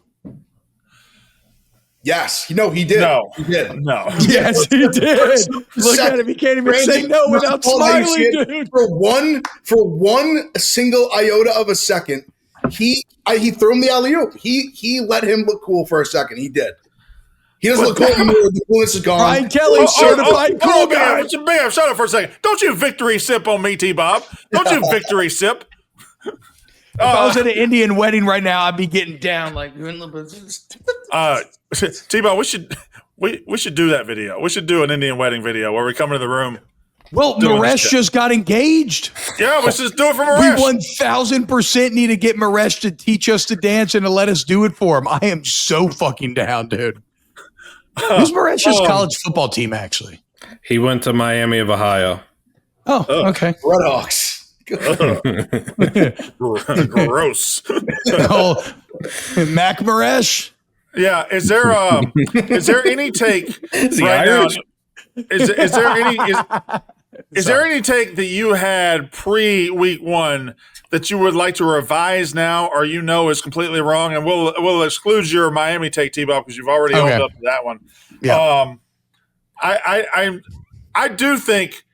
Yes. He did. No. He did. No. Yes, he did. Look at him. He can't even say no without smiling, dude. For one single iota of a second, he threw him the alley-oop. He let him look cool for a second. He did. He doesn't look cool anymore. The coolness is gone. Brian Kelly, certified cool guy. Man, shut up for a second. Don't you victory sip on me, T-Bob. Don't you victory sip. If I was at an Indian wedding right now, I'd be getting down like. T-Bob, we should do that video. We should do an Indian wedding video where we come into the room. Well, Maresh just got engaged. Yeah, let's just do it for Maresh. We 1,000% need to get Maresh to teach us to dance and to let us do it for him. I am so fucking down, dude. Who's Maresh's college football team, actually? He went to Miami of Ohio. Oh, okay. Redhawks. Gross. Mac Maresh? Yeah, is there any take right now? Is there any take that you had pre-week one that you would like to revise now, or is completely wrong? And we'll exclude your Miami take, T-Bob, because you've already owned up to that one. Yeah. I do think,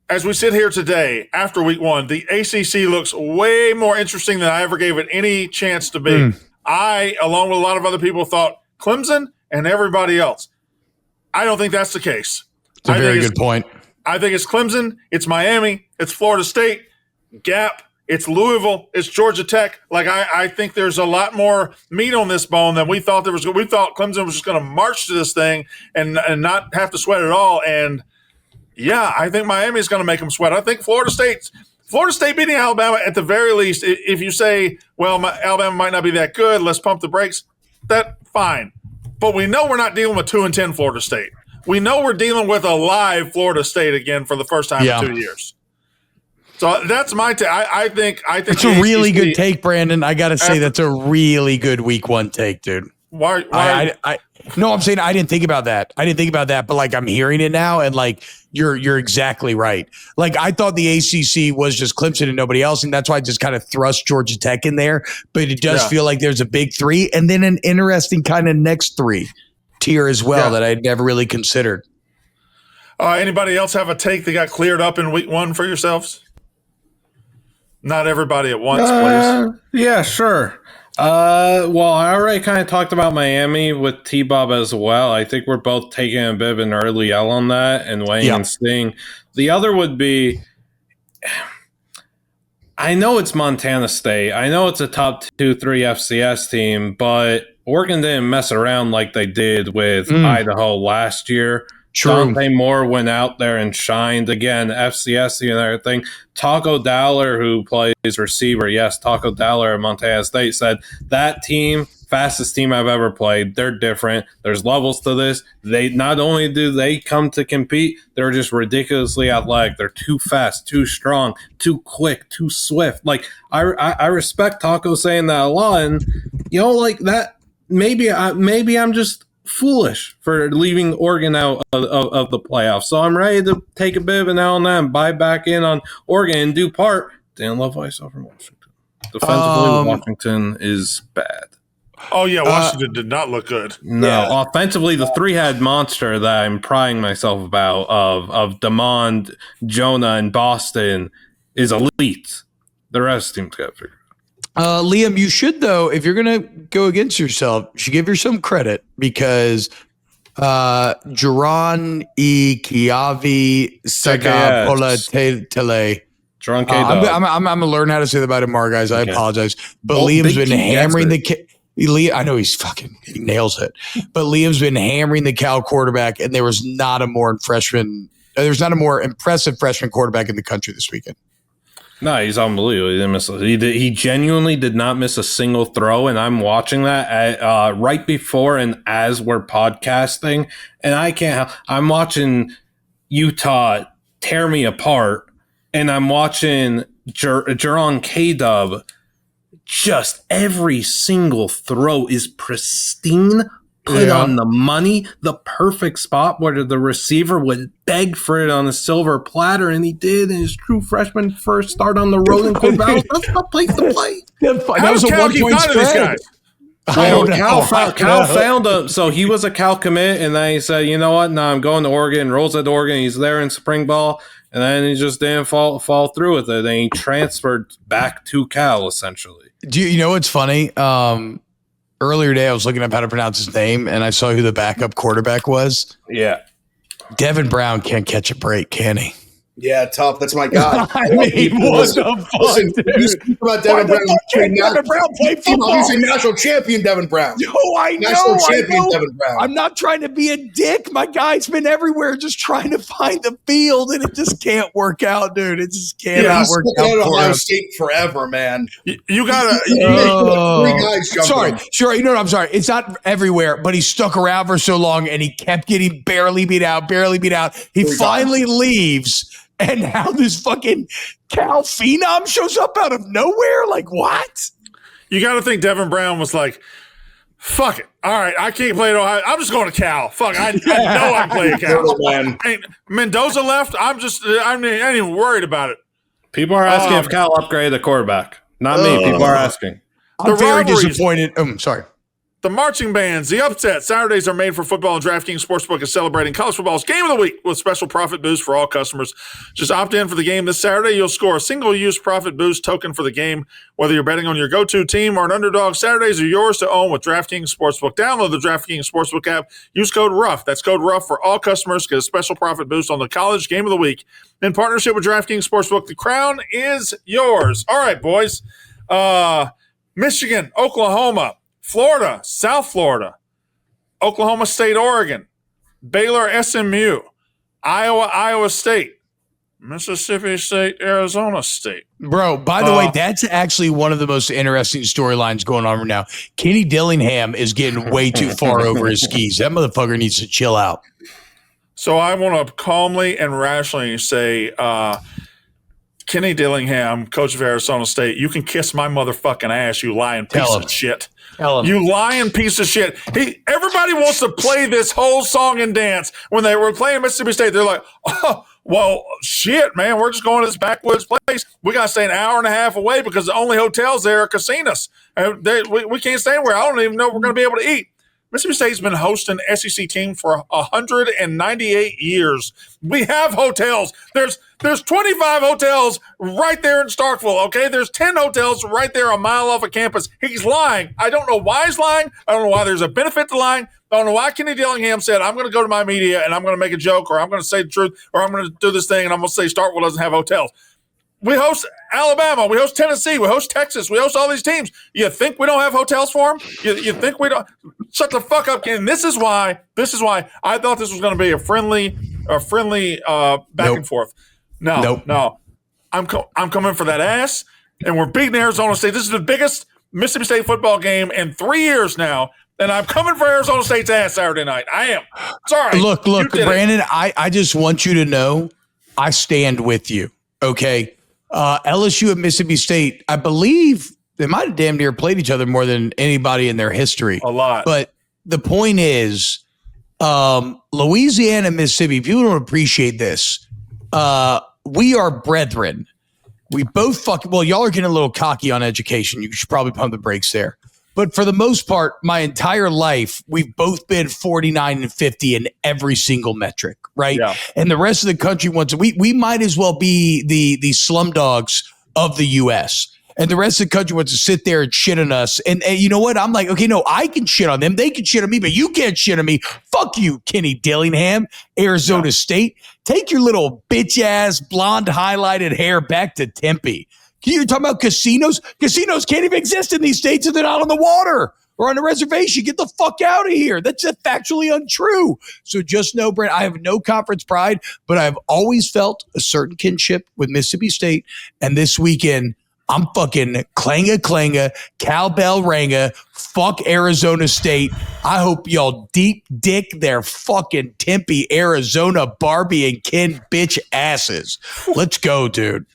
as we sit here today after week one, the ACC looks way more interesting than I ever gave it any chance to be. I, along with a lot of other people, thought Clemson and everybody else. I don't think that's the case. It's a very good point. I think it's Clemson, it's Miami, it's Florida State, Gap, it's Louisville, it's Georgia Tech. Like I think there's a lot more meat on this bone than we thought there was. We thought Clemson was just going to march to this thing and not have to sweat at all. And yeah, I think Miami is going to make them sweat. I think Florida State beating Alabama at the very least. If you say, well, Alabama might not be that good, let's pump the brakes. That fine, but we know we're not dealing with 2-10 Florida State. We know we're dealing with a live Florida State again for the first time in 2 years. So that's my take. I think it's a really good take, Brandon. I got to say that's a really good week 1 take, dude. Why? No, I'm saying I didn't think about that. But like I'm hearing it now, and like you're exactly right. Like I thought the ACC was just Clemson and nobody else, and that's why I just kind of thrust Georgia Tech in there. But it does feel like there's a big 3, and then an interesting kind of next 3 tier as well that I'd never really considered. Anybody else have a take that got cleared up in week 1 for yourselves? Not everybody at once, please. Yeah, sure. Well, I already kind of talked about Miami with T-Bob as well. I think we're both taking a bit of an early L on that and waiting and seeing. The other would be, I know it's Montana State. I know it's a top 2-3 FCS team, but Oregon didn't mess around like they did with Idaho last year. True. Dante Moore went out there and shined again, FCS and everything. Taco Dowler, who plays receiver, Taco Dowler at Montana State, said that team, fastest team I've ever played. They're different. There's levels to this. They not only do they come to compete, they're just ridiculously athletic. They're too fast, too strong, too quick, too swift. Like I respect Taco saying that a lot, and like that. Maybe I'm just foolish for leaving Oregon out of the playoffs. So I'm ready to take a bit of an L on that and buy back in on Oregon in due part. Dan Love ice over Washington. Defensively, Washington is bad. Oh, yeah, Washington did not look good. No, offensively, the 3-head monster that I'm prying myself about of Demond, Jonah, and Boston is elite. The rest seems to get figured. Liam, you should, though, if you're going to go against yourself, you should give yourself some credit because Jaron E. Kiavi Sagapola Jaron K. I'm going to learn how to say that by tomorrow, guys. I apologize. But Liam's been hammering I know he nails it. But Liam's been hammering the Cal quarterback, and there was not a more impressive freshman quarterback in the country this weekend. No, he's unbelievable. He genuinely did not miss a single throw, and I'm watching that right before and as we're podcasting, and I'm watching Utah tear me apart, and I'm watching Jaron K-Dub. Just every single throw is pristine, put on the money, the perfect spot where the receiver would beg for it on a silver platter, and he did in his true freshman first start on the road in Corvallis. That's the place to play. That was a 1-point spread. Cal found him. So he was a Cal commit, and then he said, you know what? No, I'm going to Oregon. Rolls at Oregon. He's there in spring ball, and then he just didn't fall through with it. Then he transferred back to Cal, essentially. Do you know what's funny? Earlier today, I was looking up how to pronounce his name, and I saw who the backup quarterback was. Yeah. Devin Brown can't catch a break, can he? Yeah, tough. That's my guy. I mean, what the fuck, dude? You speak about Devin Brown. Devin Brown play football. He's a national champion, Devin Brown. Oh, I know. National champion, Devin Brown. I'm not trying to be a dick. My guy's been everywhere just trying to find the field, and it just can't work out, dude. It just cannot work out. He's stuck at Ohio State forever, man. You got three guys jumping. Sure. You know what? I'm sorry. It's not everywhere, but he stuck around for so long, and he kept getting barely beat out. He finally leaves. And now this fucking Cal phenom shows up out of nowhere? Like, what? You got to think Devin Brown was like, fuck it. All right, I can't play at Ohio. I'm just going to Cal. Fuck, I know I can play at Cal. Mendoza left. I ain't even worried about it. People are asking if Cal upgraded the quarterback. Not me. People are asking. I'm very disappointed. Sorry. the marching bands, the upsets. Saturdays are made for football, and DraftKings Sportsbook is celebrating college football's game of the week with special profit boost for all customers. Just opt in for the game this Saturday. You'll score a single-use profit boost token for the game. Whether you're betting on your go-to team or an underdog, Saturdays are yours to own with DraftKings Sportsbook. Download the DraftKings Sportsbook app. Use code RUFF. That's code RUFF for all customers. Get a special profit boost on the college game of the week. In partnership with DraftKings Sportsbook, the crown is yours. All right, boys. Michigan, Oklahoma, Florida, South Florida, Oklahoma State, Oregon, Baylor, SMU, Iowa, Iowa State, Mississippi State, Arizona State. Bro, by the way, that's actually one of the most interesting storylines going on right now. Kenny Dillingham is getting way too far over his skis. That motherfucker needs to chill out. So I want to calmly and rationally say, Kenny Dillingham, coach of Arizona State, you can kiss my motherfucking ass, you lying piece of shit. You lying piece of shit. Everybody wants to play this whole song and dance. When they were playing Mississippi State, they're like, oh, well, shit, man, we're just going to this backwoods place. We got to stay an hour and a half away because the only hotels there are casinos. We can't stay anywhere. I don't even know if we're going to be able to eat. Mississippi State's been hosting SEC team for 198 years. We have hotels. There's 25 hotels right there in Starkville, okay? There's 10 hotels right there a mile off of campus. He's lying. I don't know why he's lying. I don't know why there's a benefit to lying. I don't know why Kenny Dillingham said, I'm going to go to my media and I'm going to make a joke or I'm going to say the truth or I'm going to do this thing and I'm going to say Starkville doesn't have hotels. We host Alabama. We host Tennessee. We host Texas. We host all these teams. You think we don't have hotels for them? You think we don't? Shut the fuck up, Ken. This is why I thought this was going to be a friendly back and forth. No. I'm coming for that ass, and we're beating Arizona State. This is the biggest Mississippi State football game in 3 years now, and I'm coming for Arizona State's ass Saturday night. I am. Sorry. Look, Brandon, I just want you to know I stand with you, okay? LSU and Mississippi State, I believe they might have damn near played each other more than anybody in their history. A lot. But the point is, Louisiana and Mississippi, people don't appreciate this. We are brethren. We both y'all are getting a little cocky on education. You should probably pump the brakes there. But for the most part, my entire life, we've both been 49 and 50 in every single metric, right? Yeah. And the rest of the country wants we might as well be the slum dogs of the U.S. And the rest of the country wants to sit there and shit on us. And you know what? I'm like, okay, no, I can shit on them. They can shit on me, but you can't shit on me. Fuck you, Kenny Dillingham, Arizona State. Take your little bitch-ass, blonde, highlighted hair back to Tempe. You're talking about casinos? Casinos can't even exist in these states if they're not on the water or on a reservation. Get the fuck out of here. That's factually untrue. So just know, Brent, I have no conference pride, but I've always felt a certain kinship with Mississippi State. And this weekend, I'm fucking clanger, cowbell ranga, fuck Arizona State. I hope y'all deep dick their fucking Tempe, Arizona, Barbie and Ken bitch asses. Let's go, dude.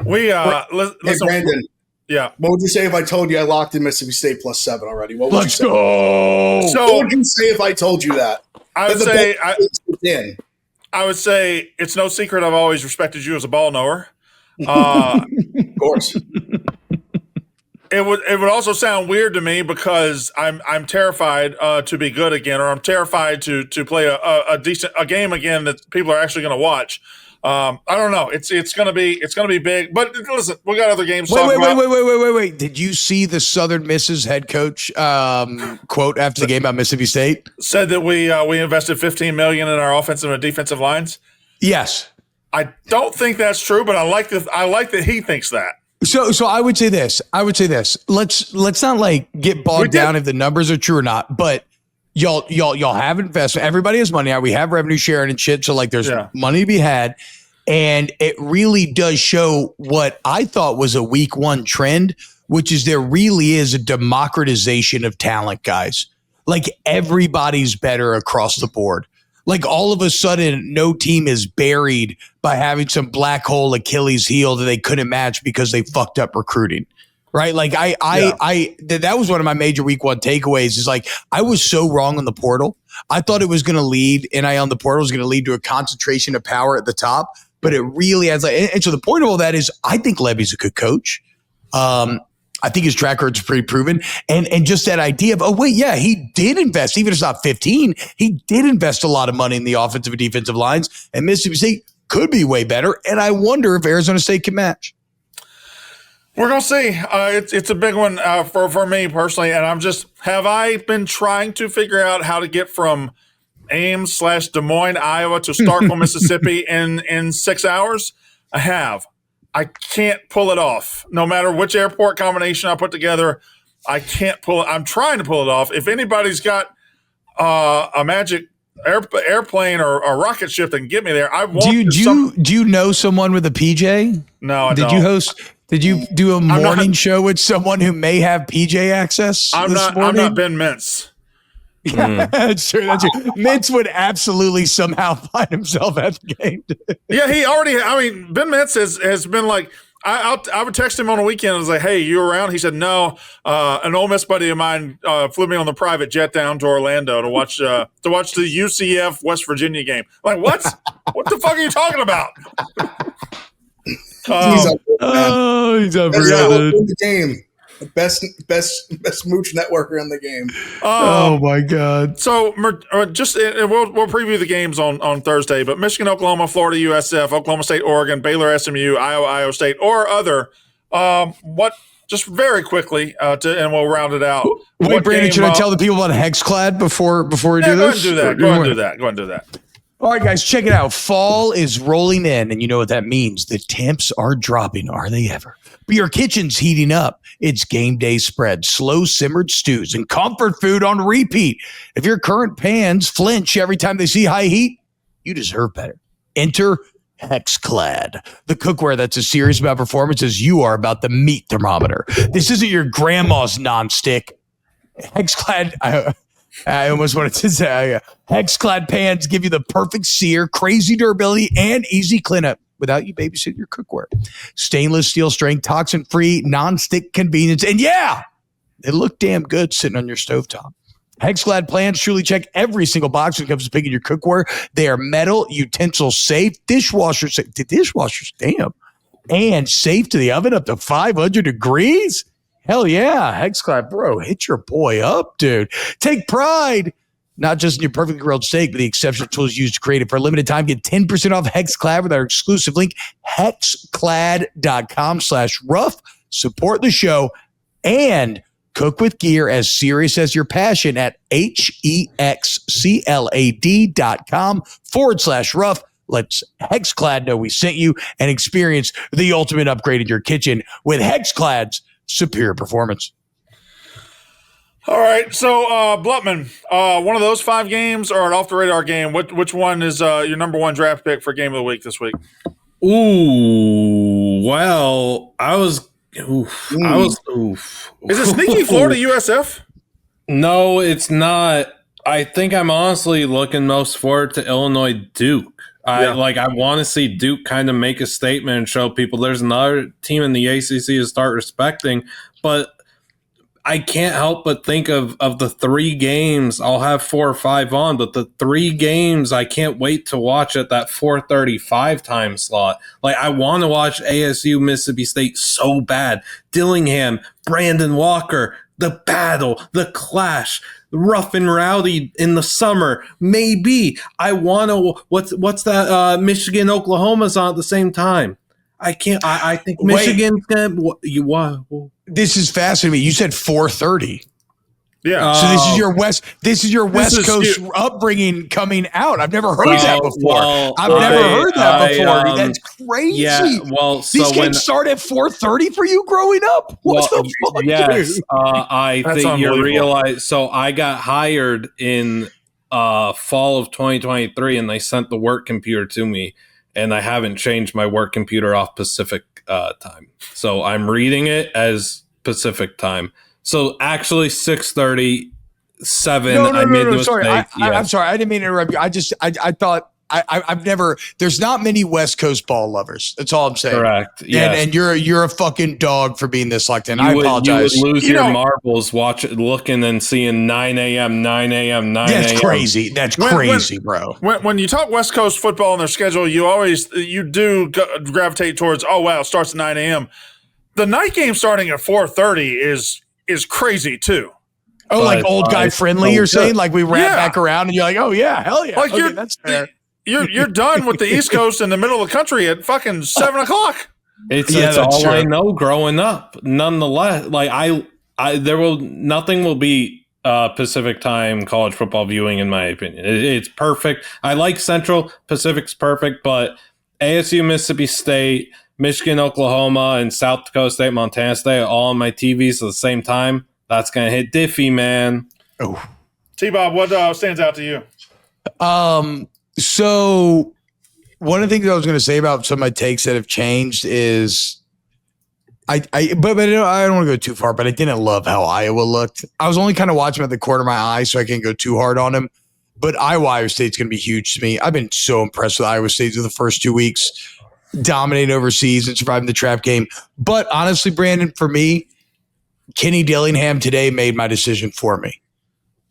Listen, Brandon. Yeah. What would you say if I told you I locked in Mississippi State +7 already? What would you say? Go. So, what would you say if I told you that? I would say it's no secret I've always respected you as a ball knower. Of course. It would also sound weird to me because I'm terrified to be good again, or I'm terrified to play a game again that people are actually going to watch. I don't know. It's gonna be big. But listen, we got other games. Wait. Did you see the Southern Miss's head coach quote after the game about Mississippi State? Said that we invested $15 million in our offensive and defensive lines. Yes. I don't think that's true, but I like that he thinks that. So I would say this. Let's not like get bogged down if the numbers are true or not. But y'all have investment. Everybody has money out. We have revenue sharing and shit. So like there's money to be had. And it really does show what I thought was a week one trend, which is there really is a democratization of talent, guys. Like everybody's better across the board. Like all of a sudden, no team is buried by having some black hole Achilles heel that they couldn't match because they fucked up recruiting. Right. Like that was one of my major week one takeaways is like, I was so wrong on the portal. I thought it was going to lead NIL on the portal was going to lead to a concentration of power at the top, but it really has and so the point of all that is I think Levy's a good coach. I think his track record's pretty proven. And just that idea of, oh, wait, yeah, he did invest, even if it's not 15, he did invest a lot of money in the offensive and defensive lines. And Mississippi State could be way better. And I wonder if Arizona State can match. We're going to see. It's a big one for me personally. And have I been trying to figure out how to get from Ames/Des Moines, Iowa to Starkville, Mississippi in 6 hours? I have. I can't pull it off. No matter which airport combination I put together, I can't pull it. I'm trying to pull it off. If anybody's got a magic airplane or a rocket ship that can get me there, I won't. Do you know someone with a PJ? No, I don't. Did you do a morning show with someone who may have PJ access? I'm not Ben Mintz. Yeah, that's true. That's true. Mintz would absolutely somehow find himself at the game. Yeah, Ben Mintz has been like, I would text him on a weekend. I was like, hey, you around? He said, no. An Ole Miss buddy of mine flew me on the private jet down to Orlando to watch the UCF West Virginia game. I'm like, what? What the fuck are you talking about? He's up unreal. in the game. Best mooch networker in the game. Oh my God! So we'll preview the games on Thursday. But Michigan, Oklahoma, Florida, USF, Oklahoma State, Oregon, Baylor, SMU, Iowa State, or other. Just very quickly, and we'll round it out. Wait, Brandon, should I tell the people about Hexclad before we do this? Go ahead and do that. All right, guys, check it out. Fall is rolling in, and you know what that means. The temps are dropping. Are they ever? But your kitchen's heating up. It's game day spreads, slow simmered stews, and comfort food on repeat. If your current pans flinch every time they see high heat, you deserve better. Enter Hexclad, the cookware that's as serious about performance as you are about the meat thermometer. This isn't your grandma's nonstick. Hexclad, I almost wanted to say, Hexclad pans give you the perfect sear, crazy durability, and easy cleanup without you babysitting your cookware. Stainless steel strength, toxin-free, non-stick convenience, and yeah, they look damn good sitting on your stovetop. Hexclad plans truly check every single box when it comes to picking your cookware. They are metal, utensil safe, dishwasher safe, damn, and safe to the oven up to 500 degrees. Hell yeah, Hexclad, bro, hit your boy up, dude. Take pride, not just in your perfectly grilled steak, but the exceptional tools used to create it. For a limited time, get 10% off Hexclad with our exclusive link, hexclad.com/rough. Support the show and cook with gear as serious as your passion at hexclad.com/rough. Let's Hexclad know we sent you and experience the ultimate upgrade in your kitchen with Hexclad's superior performance. All right, so Blutman, one of those 5 games or an off the radar game? Which one is your number one draft pick for game of the week this week? Ooh, well, Is it sneaky Florida USF? No, it's not. I think I'm honestly looking most forward to Illinois Duke. I want to see Duke kind of make a statement and show people there's another team in the ACC to start respecting. But I can't help but think of the 3 games. I'll have 4 or 5 on, but the 3 games I can't wait to watch at that 4:35 time slot. Like, I want to watch ASU Mississippi State so bad. Dillingham, Brandon Walker, the battle, the clash, rough and rowdy in the summer. Maybe I want to. What's that? Michigan, Oklahoma's on at the same time. I can't. I think Michigan's gonna. This is fascinating. You said 4:30. Yeah. So this is your West Coast upbringing coming out. I've never heard that before. That's crazy. Yeah. Well, these games start at 4:30 for you growing up. What the fuck? Yes. I think you realize. So I got hired in fall of 2023, and they sent the work computer to me, and I haven't changed my work computer off Pacific time. So I'm reading it as Pacific time. So actually 6:37. I made the mistake. I'm sorry. I didn't mean to interrupt you. I thought I've never. There's not many West Coast ball lovers. That's all I'm saying. Correct. Yes. And you're a fucking dog for being this locked in. I apologize. You would lose your marbles looking and seeing 9 a.m. That's crazy. That's crazy, bro. When you talk West Coast football and their schedule, you do gravitate towards, oh wow, it starts at 9 a.m. The night game starting at 4:30 is crazy too. Oh, like old guy friendly, you're saying? Like we wrap back around and you're like, oh yeah, hell yeah. Like okay, that's fair. You're done with the East Coast in the middle of the country at fucking 7 o'clock. It's all true. I know growing up. Nonetheless, like nothing will beat Pacific time college football viewing, in my opinion. It's perfect. I like Central. Pacific's perfect, but ASU, Mississippi State, Michigan, Oklahoma, and South Dakota State, Montana State, all on my TVs at the same time. That's going to hit diffy, man. Oh, T-Bob, what stands out to you? So one of the things I was going to say about some of my takes that have changed is but I don't want to go too far, but I didn't love how Iowa looked. I was only kind of watching at the corner of my eye, so I can't go too hard on him. But Iowa State's going to be huge to me. I've been so impressed with Iowa State through the first 2 weeks, dominating overseas and surviving the trap game. But honestly, Brandon, for me, Kenny Dillingham today made my decision for me.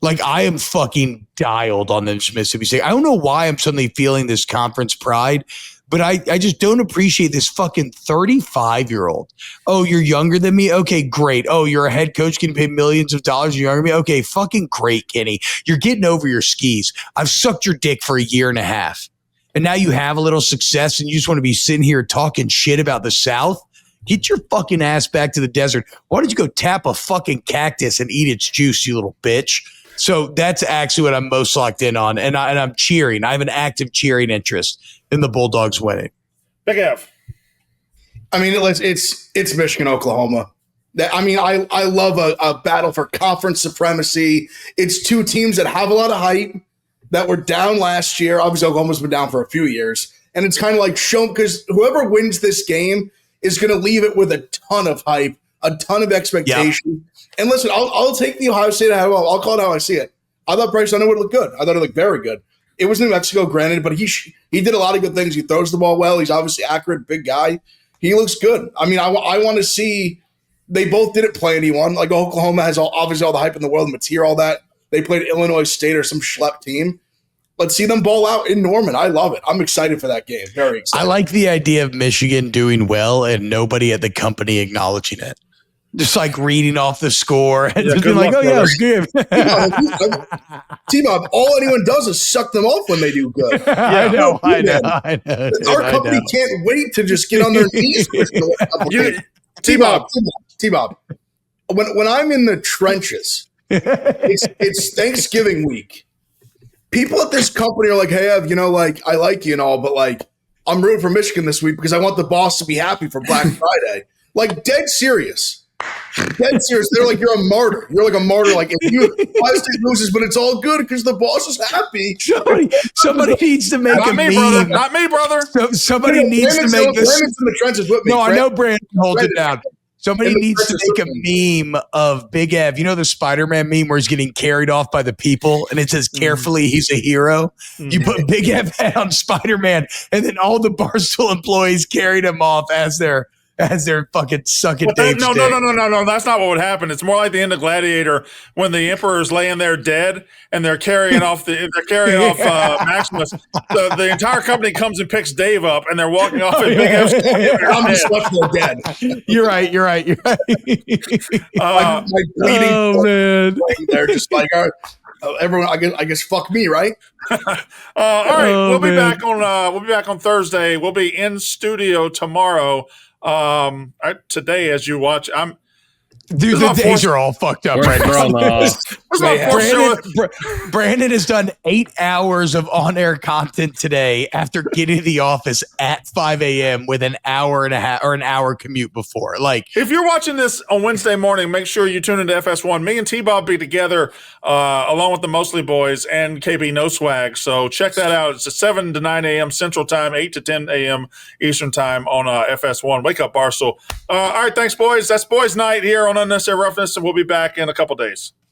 Like, I am fucking dialed on them Mississippi State. I don't know why I'm suddenly feeling this conference pride, but I just don't appreciate this fucking 35-year-old. Oh, you're younger than me? Okay, great. Oh, you're a head coach getting paid millions of dollars. You're younger than me? Okay, fucking great, Kenny. You're getting over your skis. I've sucked your dick for a year and a half. And now you have a little success and you just want to be sitting here talking shit about the South? Get your fucking ass back to the desert. Why don't you go tap a fucking cactus and eat its juice, you little bitch? So that's actually what I'm most locked in on. And I'm cheering. I have an active cheering interest in the Bulldogs winning. Big F. I mean, it's Michigan, Oklahoma. I love a battle for conference supremacy. It's two teams that have a lot of hype that were down last year. Obviously, Oklahoma's been down for a few years. And it's kind of like shown because whoever wins this game is going to leave it with a ton of hype, a ton of expectation. Yeah. And listen, I'll take the Ohio State. I'll call it how I see it. I thought Bryce Young would look good. I thought it looked very good. It was New Mexico, granted, but he did a lot of good things. He throws the ball well. He's obviously accurate, big guy. He looks good. I mean, I want to see. They both didn't play anyone. Like Oklahoma has obviously all the hype in the world, and Mateer, all that. They played Illinois State or some schlep team. Let's see them ball out in Norman. I love it. I'm excited for that game. Very excited. I like the idea of Michigan doing well and nobody at the company acknowledging it. Just like reading off the score and just being like, oh, yeah, it's good. T-Bob, all anyone does is suck them off when they do good. Yeah, I know. Our company can't wait to just get on their knees. T-Bob, when I'm in the trenches, it's Thanksgiving week. People at this company are like, hey, Ev, I like you and all, but like, I'm rooting for Michigan this week because I want the boss to be happy for Black Friday. Like, dead serious. Dead serious. They're like, you're a martyr. You're like a martyr. Like, if Ohio State loses, but it's all good because the boss is happy. Somebody needs to make not a me, meme. Brother. Not me, brother. Somebody needs to make this. Brandon's in the trenches with me. No, I know Brandon holds it down. Somebody needs to make a meme of Big Ev. You know the Spider-Man meme where he's getting carried off by the people and it says carefully he's a hero? You put Big Ev head on Spider-Man and then all the Barstool employees carried him off as their fucking sucking Dave. No. That's not what would happen. It's more like the end of Gladiator when the Emperor's laying there dead and they're carrying off Maximus. The entire company comes and picks Dave up and they're walking off. And Big F's I'm just left there dead. You're right. My bleeding man, they're just like everyone. I guess fuck me, right? All right, we'll be back on Thursday. We'll be in studio tomorrow. Today, as you watch, Dude, the days are all fucked up right now. Brandon has done 8 hours of on-air content today after getting to the office at 5 a.m. with an hour and a half or an hour commute before. Like, if you're watching this on Wednesday morning, make sure you tune into FS1. Me and T-Bob be together along with the Mostly Boys and KB No Swag. So check that out. It's at 7 to 9 a.m. Central Time, 8 to 10 a.m. Eastern Time on FS1. Wake up, Barstool. All right, thanks, boys. That's Boys Night here on Unnecessary Roughness, and we'll be back in a couple days.